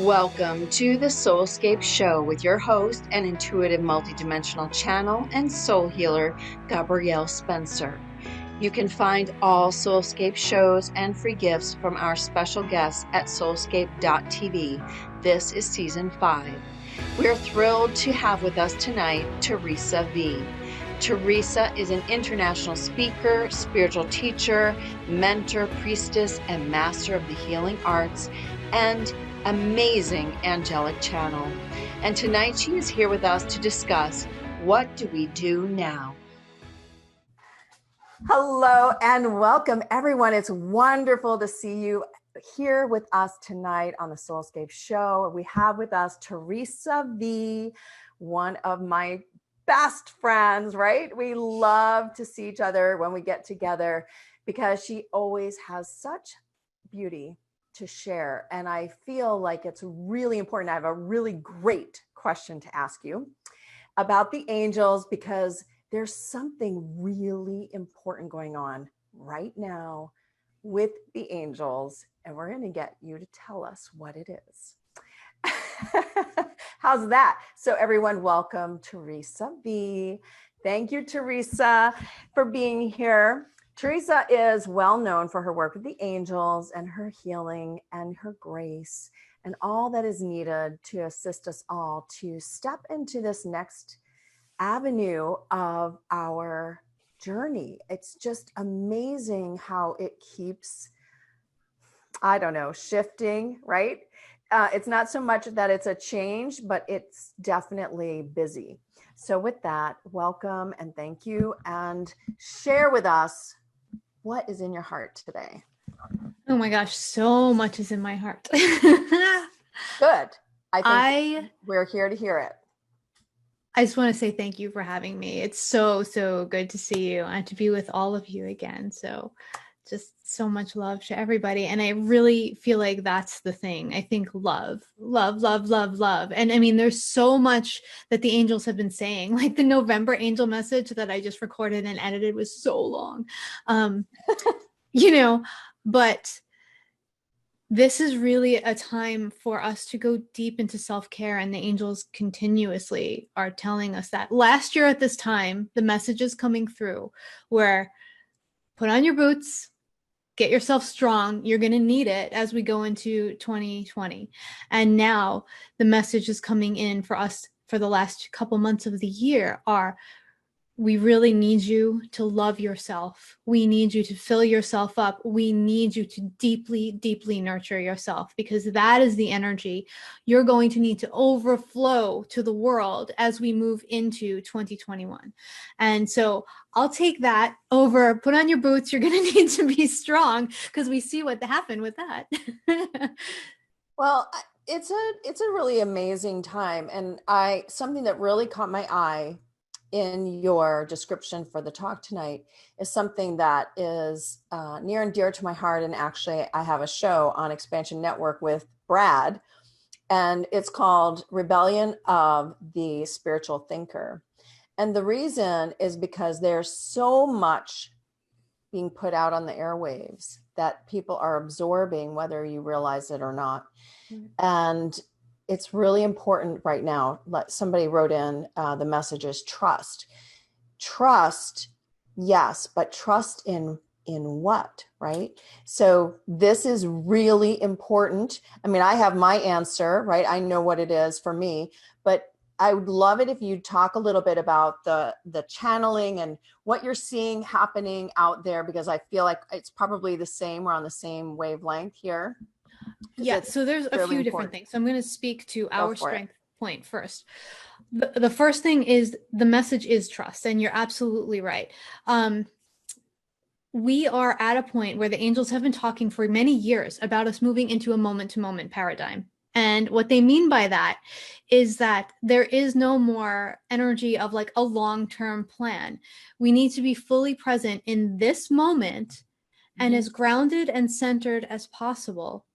Welcome to the SoulScape show with your host and intuitive multidimensional channel and soul healer, Gabrielle Spencer. You can find all SoulScape shows and free gifts from our special guests at soulscape.tv. This is season 5. We're thrilled to have with us tonight Theresa V. Theresa is an international speaker, spiritual teacher, mentor, priestess, and master of the healing arts, and amazing angelic channel. And tonight she is here with us to discuss, what do we do now? Hello and welcome, everyone. It's wonderful to see you here with us tonight on the SoulScape show. We have with us Theresa V, one of my best friends, right? We love to see each other when we get together because she always has such beauty to share. And I feel like it's really important. I have a really great question to ask you about the angels because there's something really important going on right now with the angels, and we're going to get you to tell us what it is. How's that? So everyone, welcome Theresa V. Thank you, Theresa, for being here. Theresa is well known for her work with the angels and her healing and her grace and all that is needed to assist us all to step into this next avenue of our journey. It's just amazing how it keeps, shifting, right? It's not so much that it's a change, but it's definitely busy. So with that, welcome and thank you, and share with us what is in your heart today. Oh my gosh, so much is in my heart. Good. I think we're here to hear it. I just want to say thank you for having me. It's so good to see you and to be with all of you again. So just so much love to everybody. And I really feel like that's the thing. I think love. And I mean, there's so much that the angels have been saying, like the November angel message that I just recorded and edited was so long, but this is really a time for us to go deep into self-care, and the angels continuously are telling us that. Last year at this time, the messages coming through were put on your boots, get yourself strong. You're going to need it as we go into 2020. And now the messages coming in for us for the last couple months of the year are, we really need you to love yourself. We need you to fill yourself up. We need you to deeply nurture yourself, because that is the energy you're going to need to overflow to the world as we move into 2021. And so I'll take that over, put on your boots. You're going to need to be strong, because we see what happened with that. Well, it's a really amazing time. And something that really caught my eye in your description for the talk tonight is something that is near and dear to my heart. And actually, I have a show on Expansion Network with Brad, and it's called Rebellion of the Spiritual Thinker. And the reason is because there's so much being put out on the airwaves that people are absorbing, whether you realize it or not. Mm-hmm. And it's really important right now. Somebody wrote in the message is trust. Trust, yes, but trust in what, right? So this is really important. I mean, I have my answer, right? I know what it is for me, but I would love it if you talk a little bit about the channeling and what you're seeing happening out there, because I feel like it's probably the same. We're on the same wavelength here. Yeah, so there's a few different things. So I'm going to speak to our strength point first. The first thing is the message is trust, and you're absolutely right. We are at a point where the angels have been talking for many years about us moving into a moment-to-moment paradigm. And what they mean by that is that there is no more energy of like a long-term plan. We need to be fully present in this moment and as grounded and centered as possible,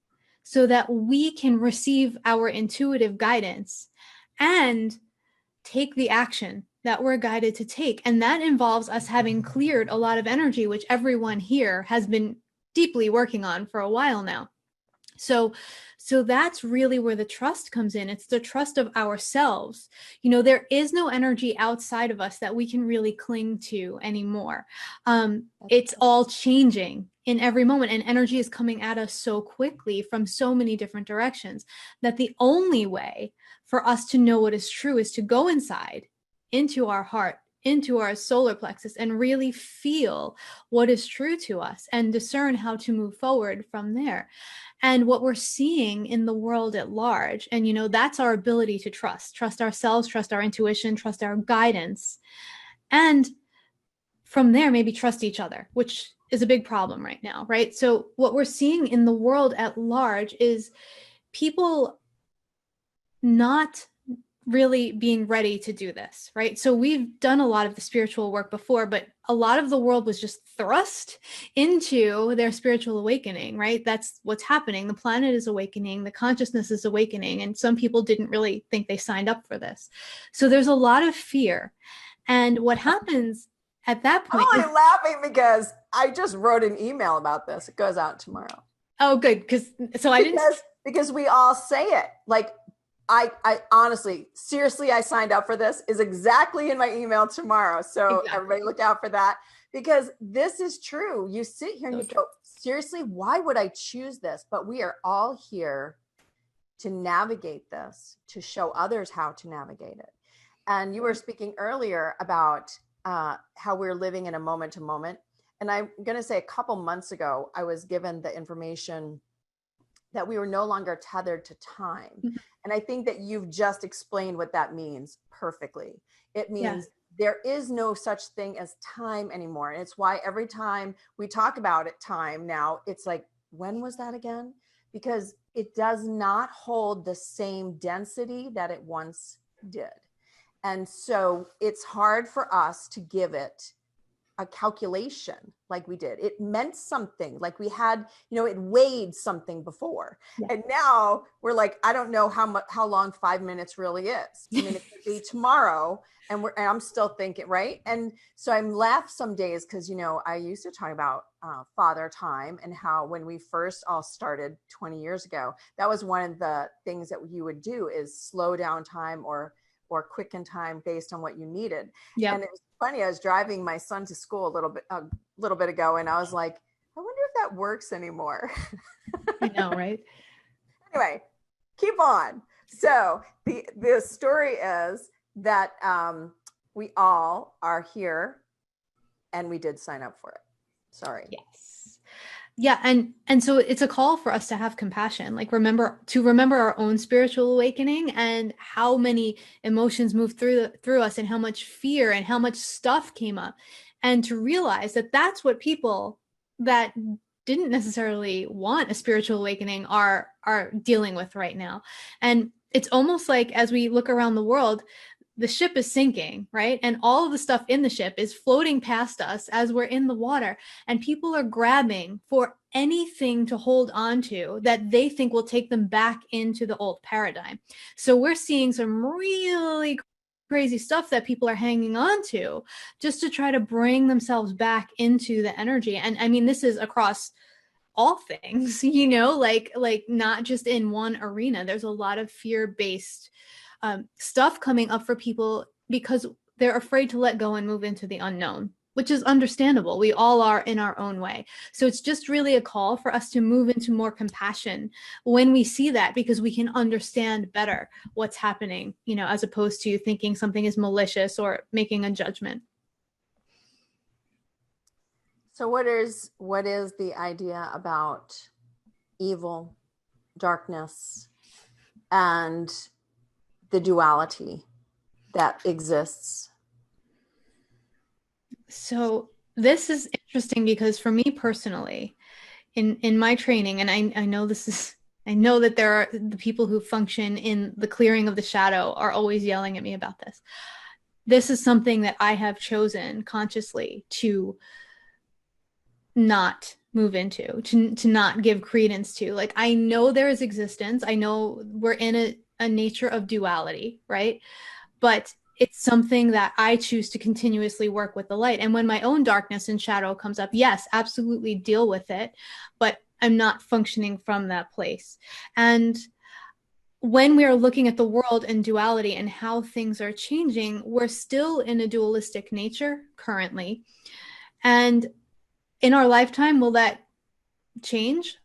so that we can receive our intuitive guidance and take the action that we're guided to take. And that involves us having cleared a lot of energy, which everyone here has been deeply working on for a while now. So So that's really where the trust comes in. It's the trust of ourselves. There is no energy outside of us that we can really cling to anymore. It's all changing in every moment, and energy is coming at us so quickly from so many different directions that the only way for us to know what is true is to go inside into our heart, into our solar plexus, and really feel what is true to us and discern how to move forward from there. And what we're seeing in the world at large, and that's our ability to trust ourselves, trust our intuition, trust our guidance, and from there maybe trust each other, which is a big problem right now, right? So what we're seeing in the world at large is people not really being ready to do this, right? So we've done a lot of the spiritual work before, but a lot of the world was just thrust into their spiritual awakening, right? That's what's happening. The planet is awakening, the consciousness is awakening, and some people didn't really think they signed up for this. So there's a lot of fear. And what happens at that point I'm only laughing because I just wrote an email about this. It goes out tomorrow. Oh, good. Because we all say it. Like, I honestly, seriously, I signed up for this is exactly in my email tomorrow. So Everybody look out for that, because this is true. You sit here and you go, seriously, why would I choose this? But we are all here to navigate this, to show others how to navigate it. And you were speaking earlier about how we're living in a moment to moment. And I'm going to say a couple months ago, I was given the information that we were no longer tethered to time. Mm-hmm. And I think that you've just explained what that means perfectly. It means there is no such thing as time anymore. And it's why every time we talk about it, time now, it's like, when was that again? Because it does not hold the same density that it once did. And so it's hard for us to give it a calculation like we did. It meant something, like we had, it weighed something before. Yeah. And now we're like, I don't know how long 5 minutes really is. I mean, it could be tomorrow, and I'm still thinking, right? And so I'm laughed some days because, I used to talk about father time, and how when we first all started 20 years ago, that was one of the things that you would do is slow down time or quicken time based on what you needed. Yeah. And it was funny. I was driving my son to school a little bit ago, and I was like, I wonder if that works anymore. I know, right? Anyway, keep on. So the story is that we all are here, and we did sign up for it. Sorry. Yes. Yeah. And so it's a call for us to have compassion, like remember our own spiritual awakening and how many emotions moved through us, and how much fear and how much stuff came up, and to realize that that's what people that didn't necessarily want a spiritual awakening are dealing with right now. And it's almost like, as we look around the world, the ship is sinking, right? And all of the stuff in the ship is floating past us as we're in the water, and people are grabbing for anything to hold on to that they think will take them back into the old paradigm. So we're seeing some really crazy stuff that people are hanging on to just to try to bring themselves back into the energy. And I mean, this is across all things, like not just in one arena. There's a lot of fear-based stuff coming up for people because they're afraid to let go and move into the unknown, which is understandable. We all are in our own way. So it's just really a call for us to move into more compassion when we see that, because we can understand better what's happening, as opposed to thinking something is malicious or making a judgment. So what is the idea about evil, darkness, and the duality that exists? So this is interesting because for me personally, in my training, and I know that there are the people who function in the clearing of the shadow are always yelling at me about this. This is something that I have chosen consciously to not move into, to not give credence to. Like, I know there is existence. I know we're in a nature of duality, right? But it's something that I choose to continuously work with the light. And when my own darkness and shadow comes up, yes, absolutely deal with it. But I'm not functioning from that place. And when we are looking at the world in duality and how things are changing, we're still in a dualistic nature currently. And in our lifetime, will that change?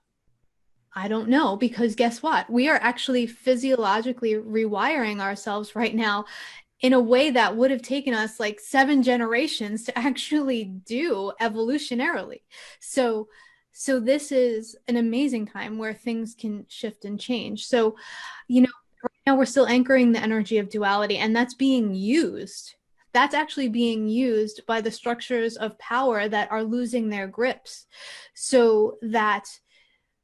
I don't know, because guess what? We are actually physiologically rewiring ourselves right now in a way that would have taken us like 7 generations to actually do evolutionarily. So this is an amazing time where things can shift and change. So, you know, right now we're still anchoring the energy of duality, and that's being used. That's actually being used by the structures of power that are losing their grips, so that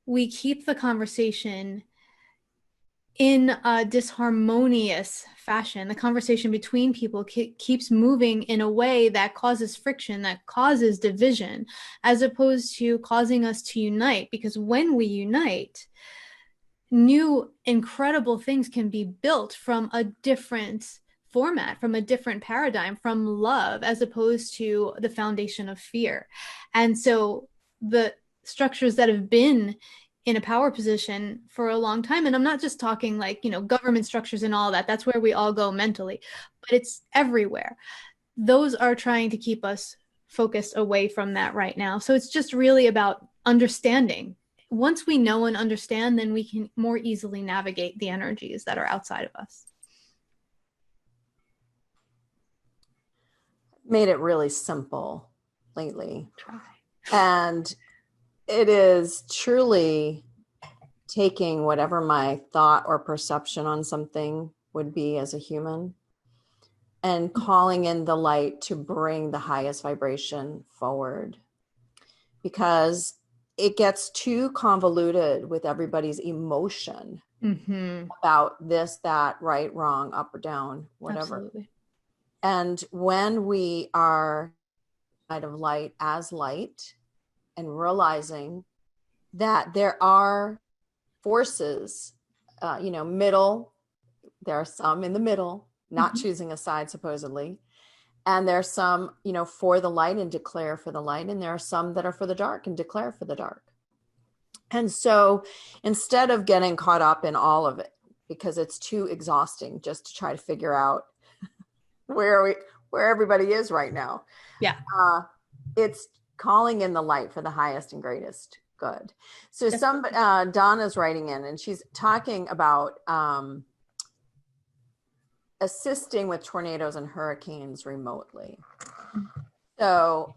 we keep the conversation in a disharmonious fashion. The conversation between people keeps moving in a way that causes friction, that causes division, as opposed to causing us to unite. Because when we unite, new incredible things can be built from a different format, from a different paradigm, from love, as opposed to the foundation of fear. And so the structures that have been in a power position for a long time, and I'm not just talking like, government structures and all that, that's where we all go mentally, but it's everywhere. Those are trying to keep us focused away from that right now. So it's just really about understanding. Once we know and understand, then we can more easily navigate the energies that are outside of us. Made it really simple lately. And it is truly taking whatever my thought or perception on something would be as a human and calling in the light to bring the highest vibration forward. Because it gets too convoluted with everybody's emotion about this, that, right, wrong, up or down, whatever. Absolutely. And when we are out of light as light and realizing that there are forces, middle, there are some in the middle, not choosing a side supposedly. And there are some, for the light and declare for the light. And there are some that are for the dark and declare for the dark. And so instead of getting caught up in all of it, because it's too exhausting just to try to figure out where everybody is right now. Yeah. It's calling in the light for the highest and greatest good. So Donna's writing in and she's talking about assisting with tornadoes and hurricanes remotely. So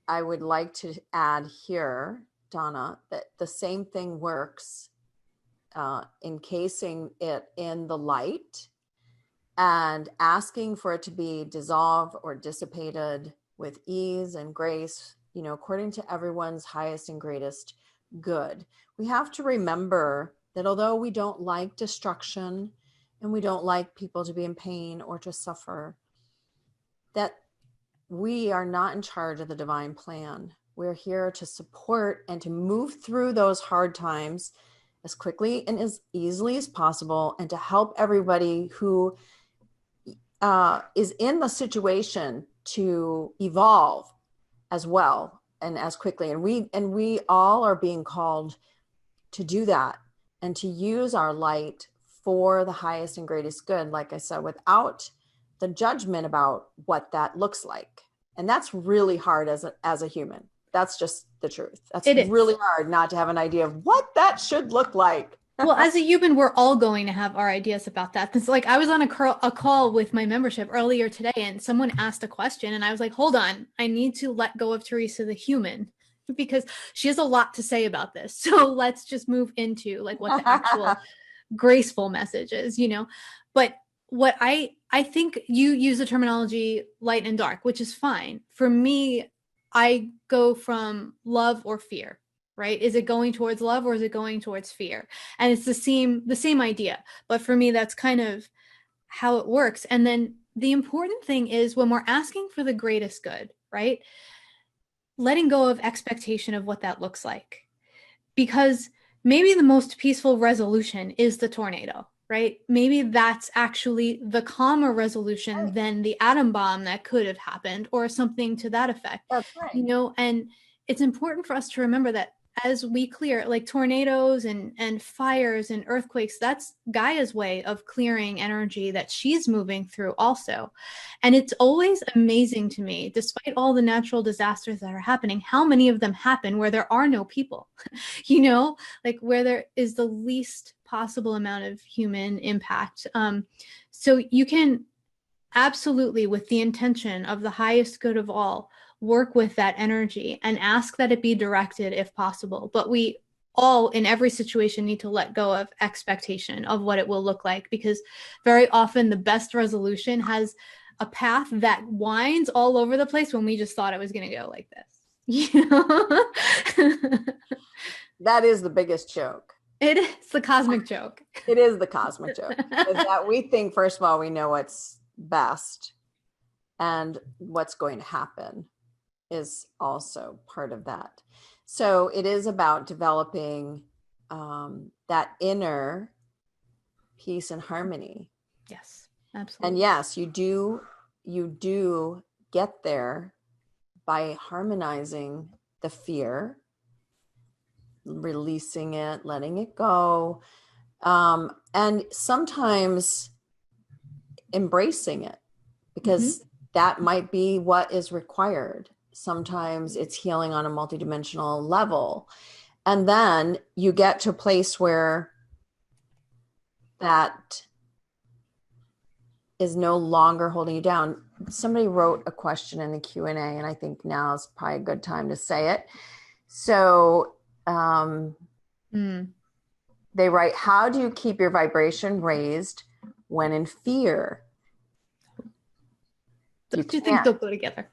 I would like to add here, Donna, that the same thing works encasing it in the light and asking for it to be dissolved or dissipated with ease and grace, according to everyone's highest and greatest good. We have to remember that although we don't like destruction and we don't like people to be in pain or to suffer, that we are not in charge of the divine plan. We're here to support and to move through those hard times as quickly and as easily as possible, and to help everybody who is in the situation to evolve as well and as quickly. And we all are being called to do that and to use our light for the highest and greatest good, like I said, without the judgment about what that looks like. And that's really hard as a human. That's just the truth. That's really hard not to have an idea of what that should look like. Well, as a human, we're all going to have our ideas about that. It's like I was on a call with my membership earlier today, and someone asked a question, and I was like, hold on, I need to let go of Theresa the human, because she has a lot to say about this. So let's just move into like what the actual graceful message is, But what I think you use the terminology light and dark, which is fine. For me, I go from love or fear. Right? Is it going towards love or is it going towards fear? And it's the same idea. But for me, that's kind of how it works. And then the important thing is when we're asking for the greatest good, right? Letting go of expectation of what that looks like. Because maybe the most peaceful resolution is the tornado, right? Maybe that's actually the calmer resolution than the atom bomb that could have happened or something to that effect. That's right. And it's important for us to remember that as we clear, like tornadoes and fires and earthquakes, that's Gaia's way of clearing energy that she's moving through also. And it's always amazing to me, despite all the natural disasters that are happening, how many of them happen where there are no people, you know, like where there is the least possible amount of human impact. So you can absolutely, with the intention of the highest good of all, work with that energy and ask that it be directed if possible. But we all, in every situation, need to let go of expectation of what it will look like, because very often the best resolution has a path that winds all over the place when we just thought it was going to go like this. You know? That is the biggest joke. It is the cosmic joke. It is the cosmic joke. Is that we think, first of all, we know what's best, and what's going to happen is also part of that. So it is about developing that inner peace and harmony. Yes, absolutely. And yes, you do get there by harmonizing the fear, releasing it, letting it go, and sometimes embracing it, because that might be what is required. Sometimes it's healing on a multidimensional level. And then you get to a place where that is no longer holding you down. Somebody wrote a question in the Q&A, and I think now is probably a good time to say it. So they write, how do you keep your vibration raised when in fear? Those two things don't go together.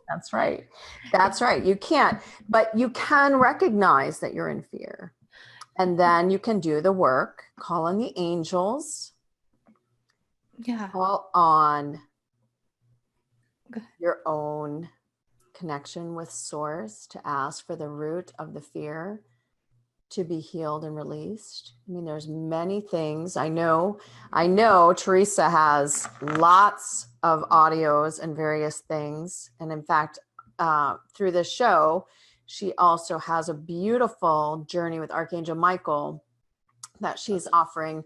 That's right. That's right. You can't, but you can recognize that you're in fear. And then you can do the work, call on the angels. Yeah. Call on your own connection with source to ask for the root of the fear to be healed and released. I mean, there's many things. I know Theresa has lots of audios and various things. And in fact, through this show, she also has a beautiful journey with Archangel Michael that she's offering.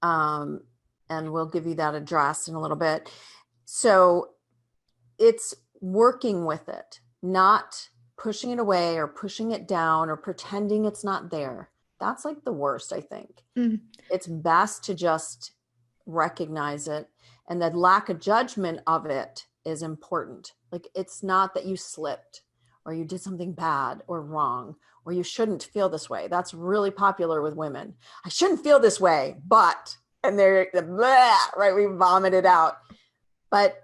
And we'll give you that address in a little bit. So it's working with it, not pushing it away or pushing it down or pretending it's not there. That's like the worst, I think. It's best to just recognize it, and the lack of judgment of it is important. Like, it's not that you slipped or you did something bad or wrong or you shouldn't feel this way. That's really popular with women. I shouldn't feel this way, but, and they're blah, right? We vomit it out. But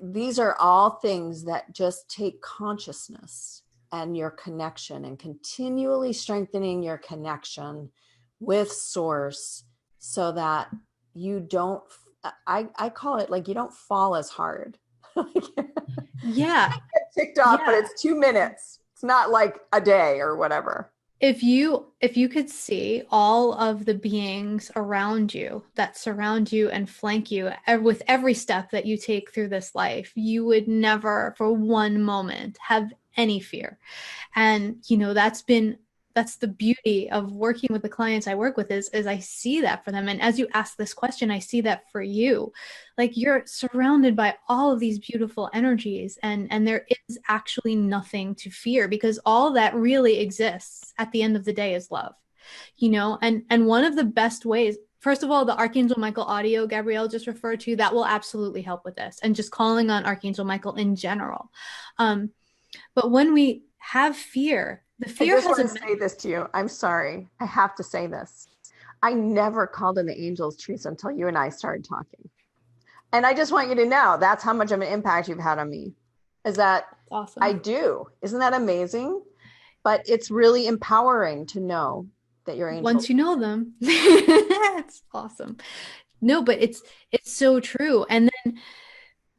these are all things that just take consciousness and your connection and continually strengthening your connection with source, so that you don't, I call it like, you don't fall as hard. Yeah. I get ticked off, but it's 2 minutes. It's not like a day or whatever. If you could see all of the beings around you that surround you and flank you with every step that you take through this life, you would never for one moment have any fear. And, you know, that's the beauty of working with the clients I work with is I see that for them. And as you ask this question, I see that for you. Like, you're surrounded by all of these beautiful energies, and there is actually nothing to fear, because all that really exists at the end of the day is love, you know? And one of the best ways, first of all, the Archangel Michael audio Gabrielle just referred to, that will absolutely help with this, and just calling on Archangel Michael in general. But when we have fear, the fear I just want to say this to you. I'm sorry. I have to say this. I never called in the angels, Theresa, until you and I started talking. And I just want you to know that's how much of an impact you've had on me. Is that awesome? I do. Isn't that amazing? But it's really empowering to know that you're angels. Once you know them. It's awesome. No, but it's so true. And then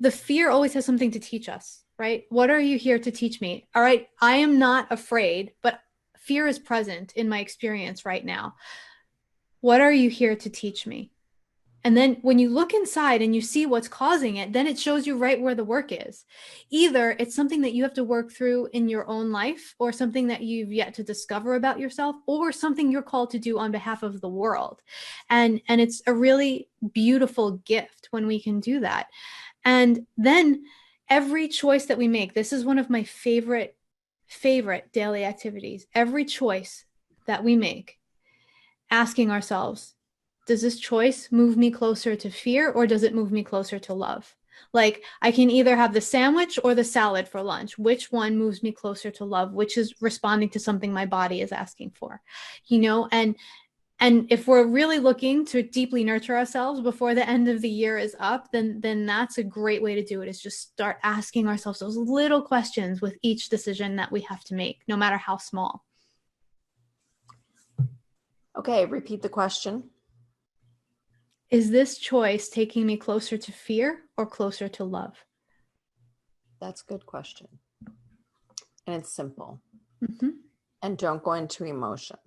the fear always has something to teach us. Right? What are you here to teach me? All right. I am not afraid, but fear is present in my experience right now. What are you here to teach me? And then when you look inside and you see what's causing it, then it shows you right where the work is. Either it's something that you have to work through in your own life, or something that you've yet to discover about yourself, or something you're called to do on behalf of the world. And it's a really beautiful gift when we can do that. And then every choice that we make, this is one of my favorite daily activities. Every choice that we make, asking ourselves, does this choice move me closer to fear, or does it move me closer to love? Like, I can either have the sandwich or the salad for lunch. Which one moves me closer to love? Which is responding to something my body is asking for, and if we're really looking to deeply nurture ourselves before the end of the year is up, then that's a great way to do it, is just start asking ourselves those little questions with each decision that we have to make, no matter how small. Okay, repeat the question. Is this choice taking me closer to fear or closer to love? That's a good question. And it's simple. Mm-hmm. And don't go into emotion.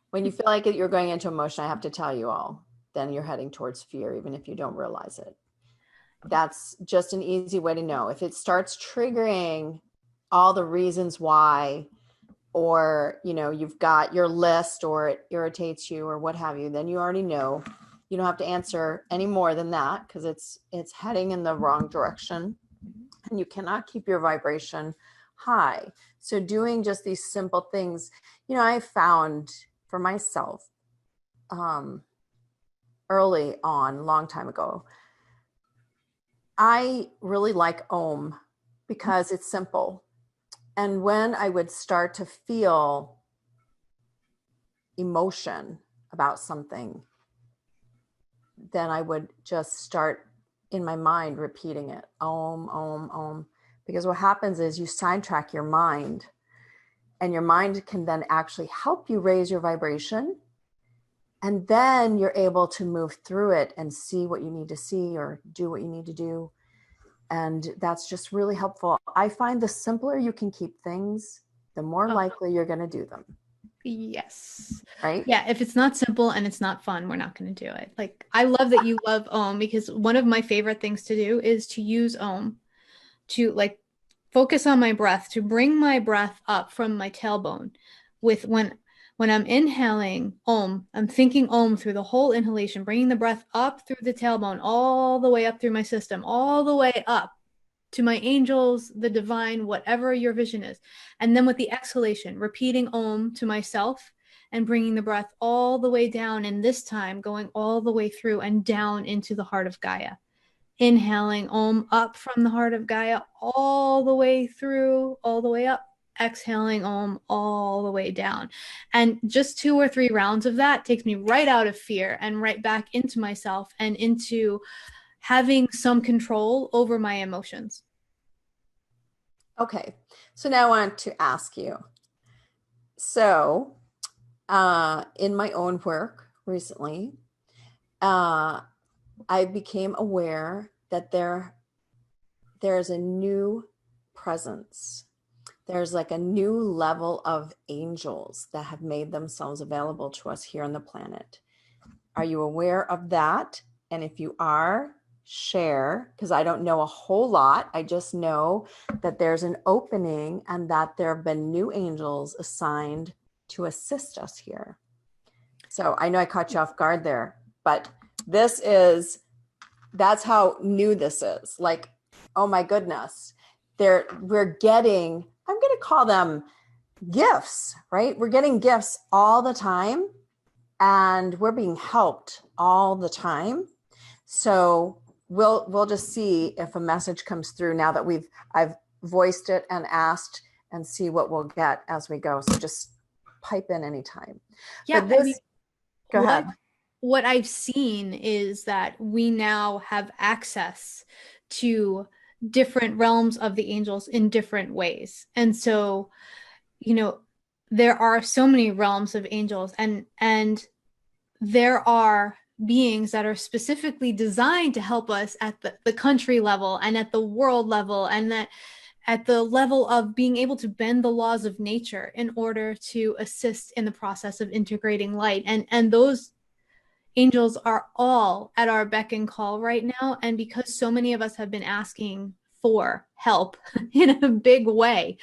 When you feel like you're going into emotion, I have to tell you all, then you're heading towards fear, even if you don't realize it. That's just an easy way to know. If it starts triggering all the reasons why, or, you've got your list, or it irritates you, or what have you, then you already know. You don't have to answer any more than that, because it's heading in the wrong direction, and you cannot keep your vibration high. So doing just these simple things, I found for myself early on, long time ago, I really like Om because it's simple. And when I would start to feel emotion about something, then I would just start in my mind repeating it, Om, Om, Om. Because what happens is you sidetrack your mind, and your mind can then actually help you raise your vibration. And then you're able to move through it and see what you need to see, or do what you need to do. And that's just really helpful. I find the simpler you can keep things, the more likely you're going to do them. Yes. Right? Yeah. If it's not simple and it's not fun, we're not going to do it. Like, I love that you love Om, because one of my favorite things to do is to use Om to focus on my breath, to bring my breath up from my tailbone. When I'm inhaling Om, I'm thinking Om through the whole inhalation, bringing the breath up through the tailbone, all the way up through my system, all the way up to my angels, the divine, whatever your vision is. And then with the exhalation, repeating Om to myself and bringing the breath all the way down. And this time going all the way through and down into the heart of Gaia. Inhaling Om up from the heart of Gaia, all the way through, all the way up. Exhaling Om all the way down. And just 2 or 3 rounds of that takes me right out of fear and right back into myself and into having some control over my emotions. Okay. So now I want to ask you. So in my own work recently, I became aware that there's a new presence. There's like a new level of angels that have made themselves available to us here on the planet. Are you aware of that? And if you are, share, because I don't know a whole lot. I just know that there's an opening and that there have been new angels assigned to assist us here. So I know I caught you off guard there, but that's how new this is. Like, oh my goodness, we're getting, I'm going to call them gifts, right? We're getting gifts all the time, and we're being helped all the time. So we'll just see if a message comes through now that I've voiced it and asked, and see what we'll get as we go. So just pipe in anytime. Yeah. Go ahead. What I've seen is that we now have access to different realms of the angels in different ways. And so, there are so many realms of angels, and there are beings that are specifically designed to help us at the country level and at the world level, and that at the level of being able to bend the laws of nature in order to assist in the process of integrating light. And those angels are all at our beck and call right now. And because so many of us have been asking for help in a big way,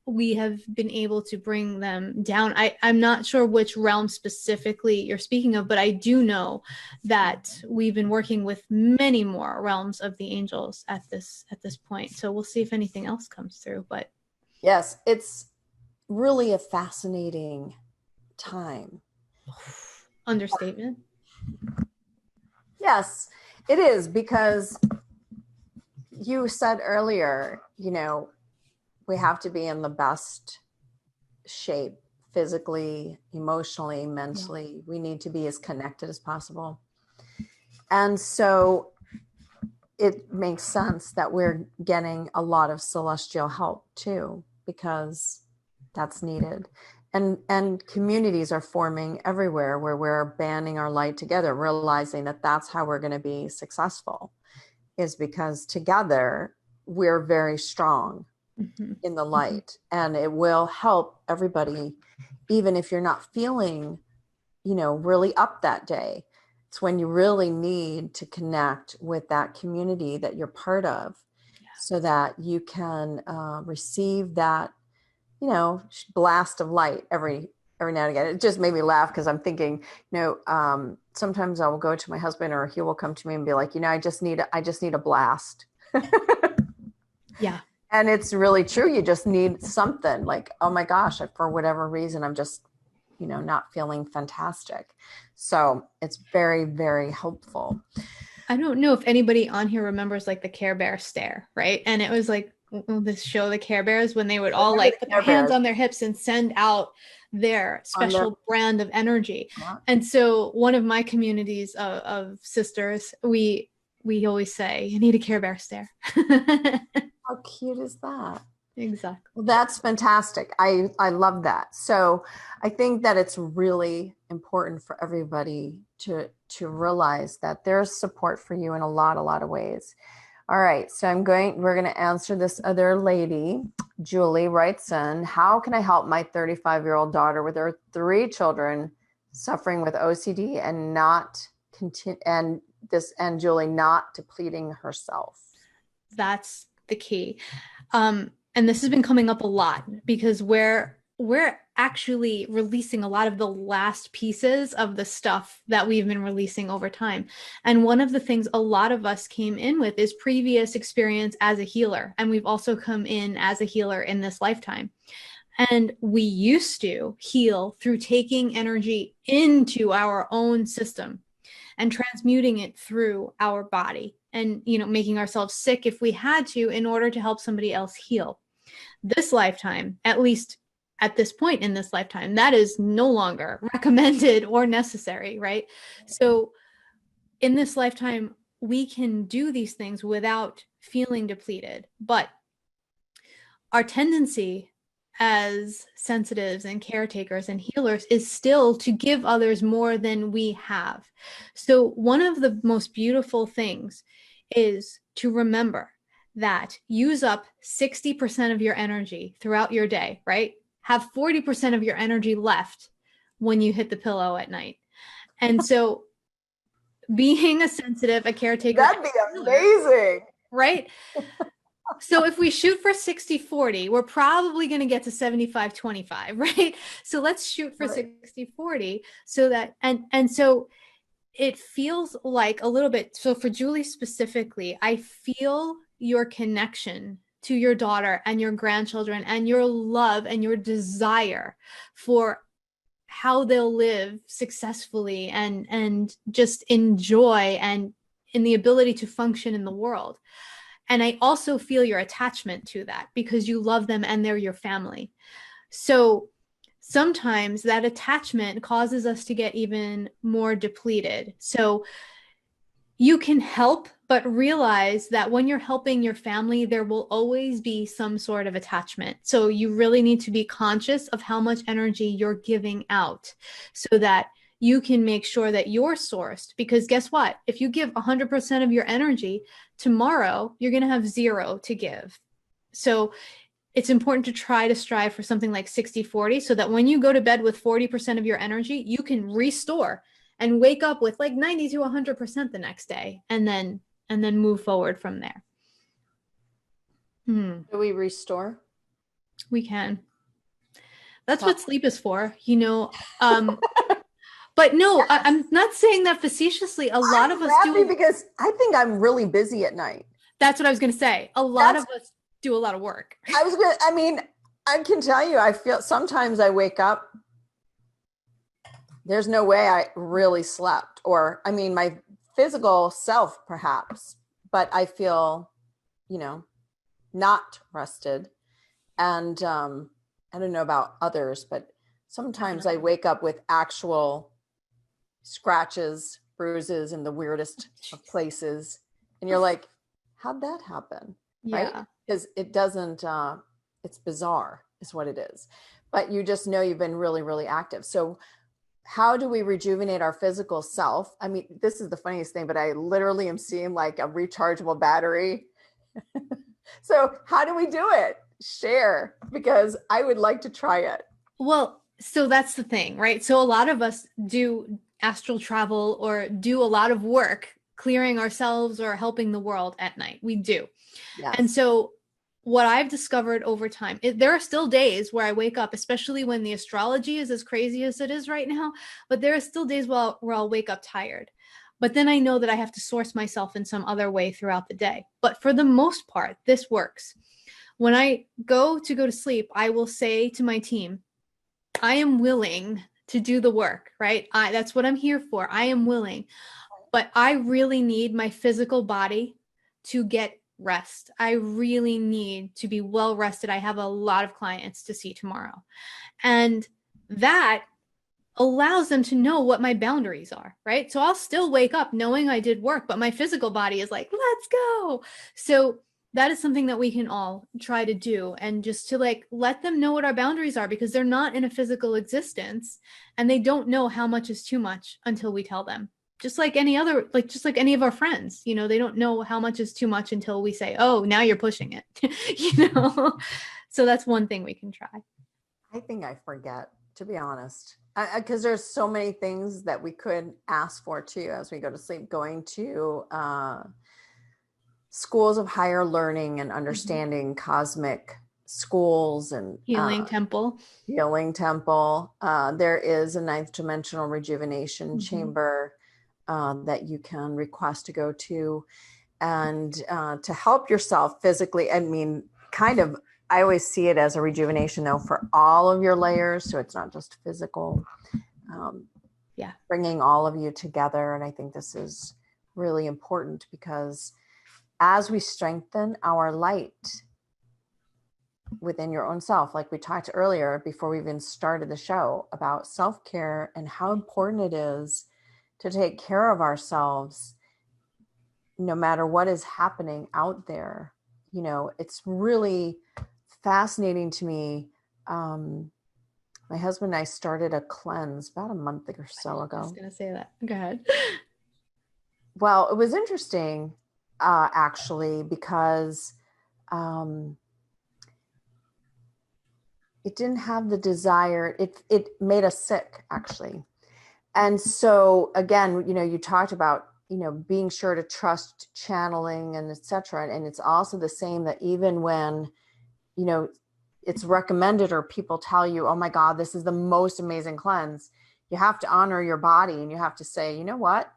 we have been able to bring them down. I'm not sure which realm specifically you're speaking of, but I do know that we've been working with many more realms of the angels at this point. So we'll see if anything else comes through. But yes, it's really a fascinating time. Understatement. Yes, it is, because you said earlier, we have to be in the best shape physically, emotionally, mentally. Yeah. We need to be as connected as possible. And so it makes sense that we're getting a lot of celestial help too, because that's needed. And communities are forming everywhere where we're banding our light together, realizing that that's how we're going to be successful, is because together we're very strong in the light, and it will help everybody, even if you're not feeling, really up that day. It's when you really need to connect with that community that you're part of, so that you can receive that, blast of light every now and again. It just made me laugh, because I'm thinking, sometimes I will go to my husband, or he will come to me and be like, I just need a blast. Yeah. And it's really true. You just need something like, oh my gosh, for whatever reason, I'm just, not feeling fantastic. So it's very, very helpful. I don't know if anybody on here remembers like the Care Bear stare, right? And it was like this show, the Care Bears, when they would all like put their hands on their hips and send out their special brand of energy. Yeah. And so one of my communities of sisters, we always say, you need a Care Bear stare. How cute is that? Exactly. Well, that's fantastic. I love that. So I think that it's really important for everybody to realize that there's support for you in a lot of ways. All right. So we're going to answer this other lady. Julie writes in, how can I help my 35-year-old daughter with her 3 children suffering with OCD and Julie not depleting herself? That's the key. And this has been coming up a lot, because we're actually releasing a lot of the last pieces of the stuff that we've been releasing over time. And one of the things a lot of us came in with is previous experience as a healer. And we've also come in as a healer in this lifetime. And we used to heal through taking energy into our own system and transmuting it through our body, and making ourselves sick if we had to, in order to help somebody else heal. This lifetime, at least at this point in this lifetime, that is no longer recommended or necessary, right? So in this lifetime, we can do these things without feeling depleted. But our tendency as sensitives and caretakers and healers is still to give others more than we have. So one of the most beautiful things is to remember that use up 60% of your energy throughout your day, right? Have 40% of your energy left when you hit the pillow at night. And so being a sensitive, a caretaker, that'd be amazing, right? So if we shoot for 60-40, we're probably going to get to 75-25, right? So let's shoot for 60-40, so that, and so it feels like a little bit. So for Julie specifically, I feel your connection to your daughter and your grandchildren, and your love and your desire for how they'll live successfully and just enjoy and in the ability to function in the world. And I also feel your attachment to that, because you love them and they're your family. So sometimes that attachment causes us to get even more depleted. So you can help, but realize that when you're helping your family, there will always be some sort of attachment. So you really need to be conscious of how much energy you're giving out, so that you can make sure that you're sourced. Because guess what? If you give 100% of your energy, tomorrow you're going to have 0 to give. So it's important to try to strive for something like 60-40, so that when you go to bed with 40% of your energy, you can restore and wake up with like 90 to 100% the next day, and then move forward from there. Do we restore? We can. That's what sleep is for, you know. But no, I'm not saying that facetiously. A lot of us do, because I think I'm really busy at night. That's what I was going to say. A lot of us do a lot of work. I can tell you, I feel sometimes I wake up, there's no way I really slept, or I mean, my physical self perhaps, but I feel, you know, not rested. And I don't know about others, but sometimes I wake up with actual scratches, bruises in the weirdest of places. And you're like, how'd that happen? Yeah. Right? Because it doesn't, it's bizarre is what it is. But you just know you've been really, really active. So how do we rejuvenate our physical self? I mean, this is the funniest thing, but I literally am seeing like a rechargeable battery. So how do we do it? Share, because I would like to try it. Well, so that's the thing, right? So a lot of us do astral travel or do a lot of work clearing ourselves or helping the world at night. We do. Yes. And so what I've discovered over time, there are still days where I wake up, especially when the astrology is as crazy as it is right now, but there are still days where I'll wake up tired. But then I know that I have to source myself in some other way throughout the day. But for the most part, this works. When I go to sleep, I will say to my team, I am willing to do the work, right? That's what I'm here for. I am willing, but I really need my physical body to get rest. I really need to be well rested. I have a lot of clients to see tomorrow. And that allows them to know what my boundaries are, right? So I'll still wake up knowing I did work, but my physical body is like, let's go. So that is something that we can all try to do, and just to like let them know what our boundaries are, because they're not in a physical existence and they don't know how much is too much until we tell them. Just like any other, just like any of our friends, you know, they don't know how much is too much until we say, oh, now you're pushing it, you know? So that's one thing we can try. I think I forget, to be honest, because there's so many things that we could ask for too as we go to sleep, going to schools of higher learning and understanding cosmic schools and Healing temple. There is a ninth dimensional rejuvenation chamber that you can request to go to, and to help yourself physically. I mean, I always see it as a rejuvenation though for all of your layers. So it's not just physical, bringing all of you together. And I think this is really important, because as we strengthen our light within your own self, like we talked earlier before we even started the show about self-care and how important it is to take care of ourselves no matter what is happening out there. You know, it's really fascinating to me. My husband and I started a cleanse about a month or so ago. I was going to say that. Go ahead. Well, it was interesting, actually, because it didn't have the desire. It made us sick, actually. And so again, you know, you talked about, you know, being sure to trust channeling and et cetera. And it's also the same that even when, you know, it's recommended or people tell you, oh my God, this is the most amazing cleanse, you have to honor your body and you have to say, you know what,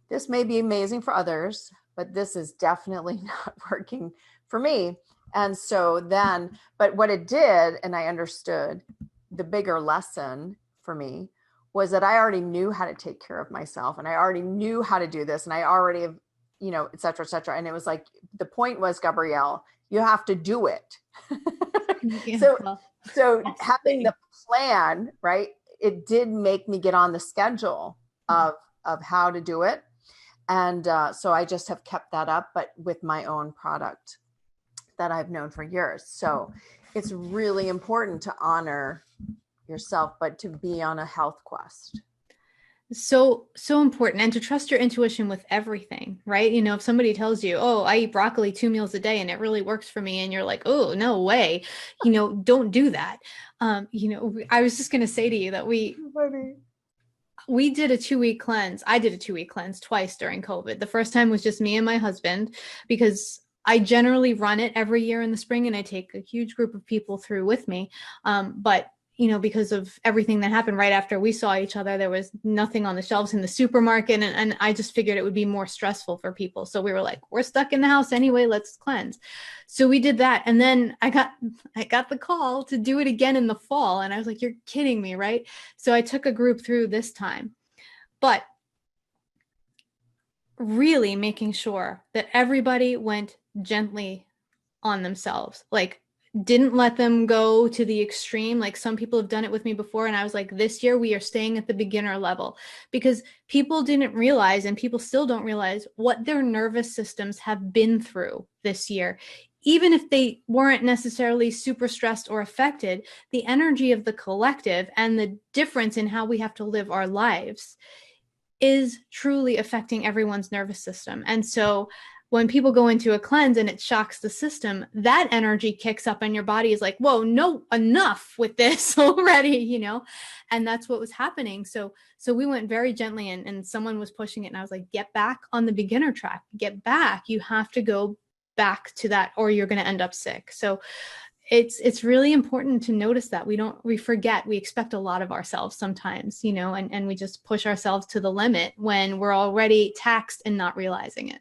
this may be amazing for others, but this is definitely not working for me. And so then, but what it did, and I understood the bigger lesson for me, was that I already knew how to take care of myself, and I already knew how to do this, and I already have, you know, et cetera, et cetera. And it was like, the point was, Gabrielle, you have to do it. Yeah, so having the plan, right, it did make me get on the schedule of how to do it. And so I just have kept that up, but with my own product that I've known for years. So it's really important to honor yourself, but to be on a health quest. So important. And to trust your intuition with everything, right? You know, if somebody tells you, oh, I eat broccoli 2 meals a day and it really works for me, and you're like, oh, no way, you know, don't do that. You know, I was just going to say to you that we did a 2-week cleanse. I did a 2-week cleanse twice during COVID. The first time was just me and my husband, because I generally run it every year in the spring and I take a huge group of people through with me. But because of everything that happened right after we saw each other, there was nothing on the shelves in the supermarket. And I just figured it would be more stressful for people. So we were like, we're stuck in the house anyway, let's cleanse. So we did that. And then I got the call to do it again in the fall. And I was like, you're kidding me, right? So I took a group through this time. But really making sure that everybody went gently on themselves, like didn't let them go to the extreme. Like some people have done it with me before. And I was like, this year we are staying at the beginner level, because people didn't realize, and people still don't realize, what their nervous systems have been through this year. Even if they weren't necessarily super stressed or affected, the energy of the collective and the difference in how we have to live our lives is truly affecting everyone's nervous system. And so when people go into a cleanse and it shocks the system, that energy kicks up and your body is like, whoa, no, enough with this already, and that's what was happening. So we went very gently, and someone was pushing it, and I was like, get back on the beginner track, get back. You have to go back to that, or you're going to end up sick. So it's really important to notice that we forget, we expect a lot of ourselves sometimes, and we just push ourselves to the limit when we're already taxed and not realizing it.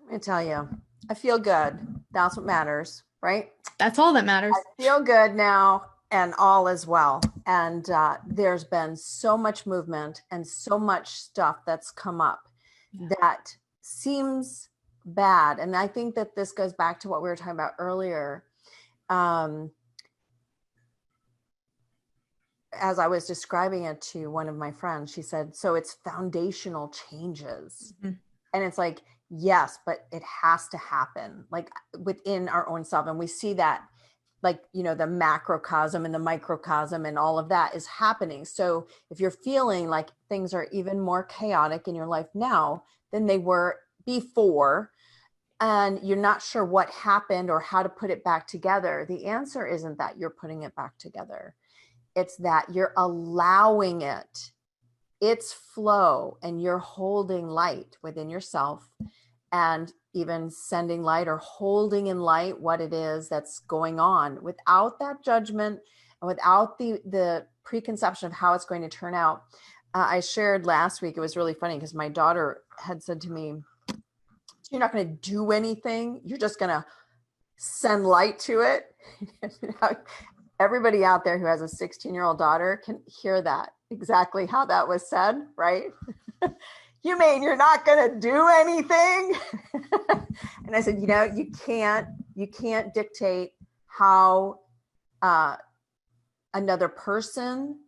Let me tell you, I feel good. That's what matters, right? That's all that matters. I feel good now, and all is well. And there's been so much movement and so much stuff that's come up that seems bad. And I think that this goes back to what we were talking about earlier. As I was describing it to one of my friends, she said, so it's foundational changes. Mm-hmm. And it's like, yes, but it has to happen like within our own self. And we see that like, the macrocosm and the microcosm and all of that is happening. So if you're feeling like things are even more chaotic in your life now than they were before, and you're not sure what happened or how to put it back together, the answer isn't that you're putting it back together. It's that you're allowing its flow, and you're holding light within yourself, and even sending light or holding in light what it is that's going on without that judgment and without the preconception of how it's going to turn out. I shared last week, it was really funny because my daughter had said to me, you're not going to do anything. You're just going to send light to it. Everybody out there who has a 16-year-old daughter can hear that exactly how that was said, right? You mean you're not going to do anything? And I said, you can't dictate how another person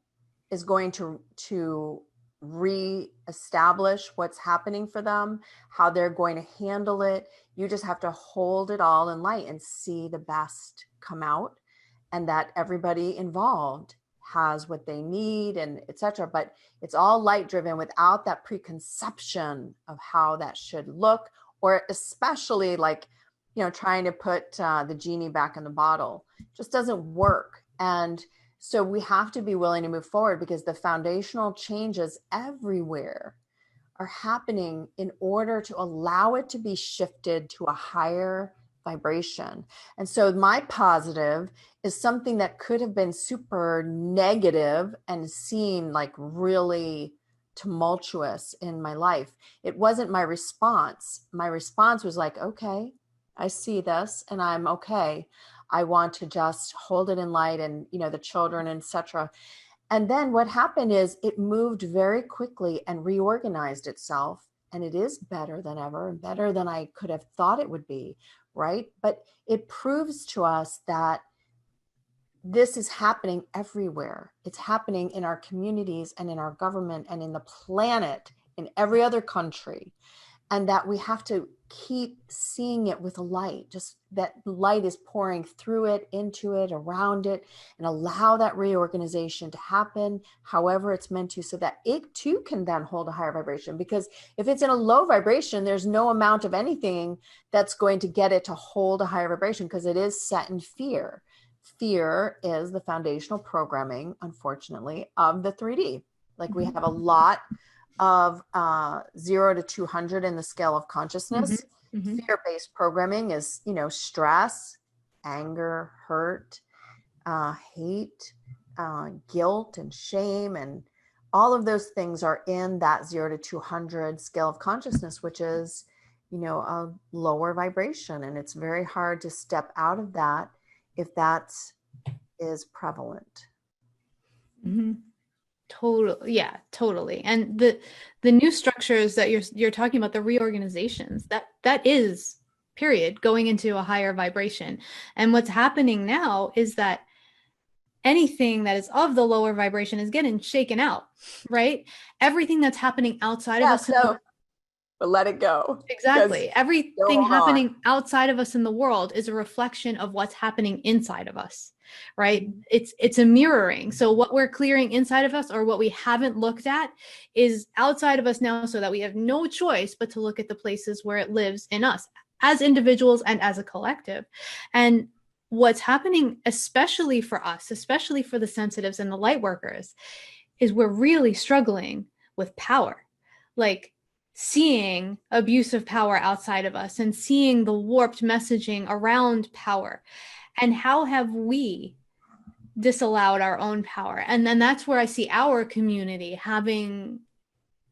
is going to reestablish what's happening for them, how they're going to handle it. You just have to hold it all in light and see the best come out, and that everybody involved has what they need, and etc. But it's all light driven without that preconception of how that should look, or especially like, trying to put the genie back in the bottle. It just doesn't work. And so we have to be willing to move forward, because the foundational changes everywhere are happening in order to allow it to be shifted to a higher vibration. And so my positive is something that could have been super negative and seemed like really tumultuous in my life. It wasn't my response. My response was like, okay, I see this and I'm okay. I want to just hold it in light, and, the children, etc. And then what happened is it moved very quickly and reorganized itself. And it is better than ever, and better than I could have thought it would be. Right. But it proves to us that this is happening everywhere. It's happening in our communities and in our government and in the planet, in every other country. And that we have to keep seeing it with a light, just that light is pouring through it, into it, around it, and allow that reorganization to happen however it's meant to, so that it too can then hold a higher vibration. Because if it's in a low vibration, there's no amount of anything that's going to get it to hold a higher vibration, because it is set in fear. fear is the foundational programming, unfortunately, of the 3D. Like we have a lot of 0 to 200 in the scale of consciousness. Fear-based programming is, stress, anger, hurt, hate, guilt, and shame, and all of those things are in that 0 to 200 scale of consciousness, which is, a lower vibration. And it's very hard to step out of that if that is prevalent. Totally. Yeah, totally. And the new structures that you're talking about, the reorganizations, that is period going into a higher vibration. And what's happening now is that anything that is of the lower vibration is getting shaken out, right? Everything that's happening outside of us. But let it go. Exactly. Everything happening outside of us in the world is a reflection of what's happening inside of us, right? It's a mirroring. So what we're clearing inside of us, or what we haven't looked at, is outside of us now, so that we have no choice but to look at the places where it lives in us as individuals and as a collective. And what's happening, especially for us, especially for the sensitives and the light workers, is we're really struggling with power. Like, seeing abuse of power outside of us and seeing the warped messaging around power, and how have we disallowed our own power. And then that's where I see our community having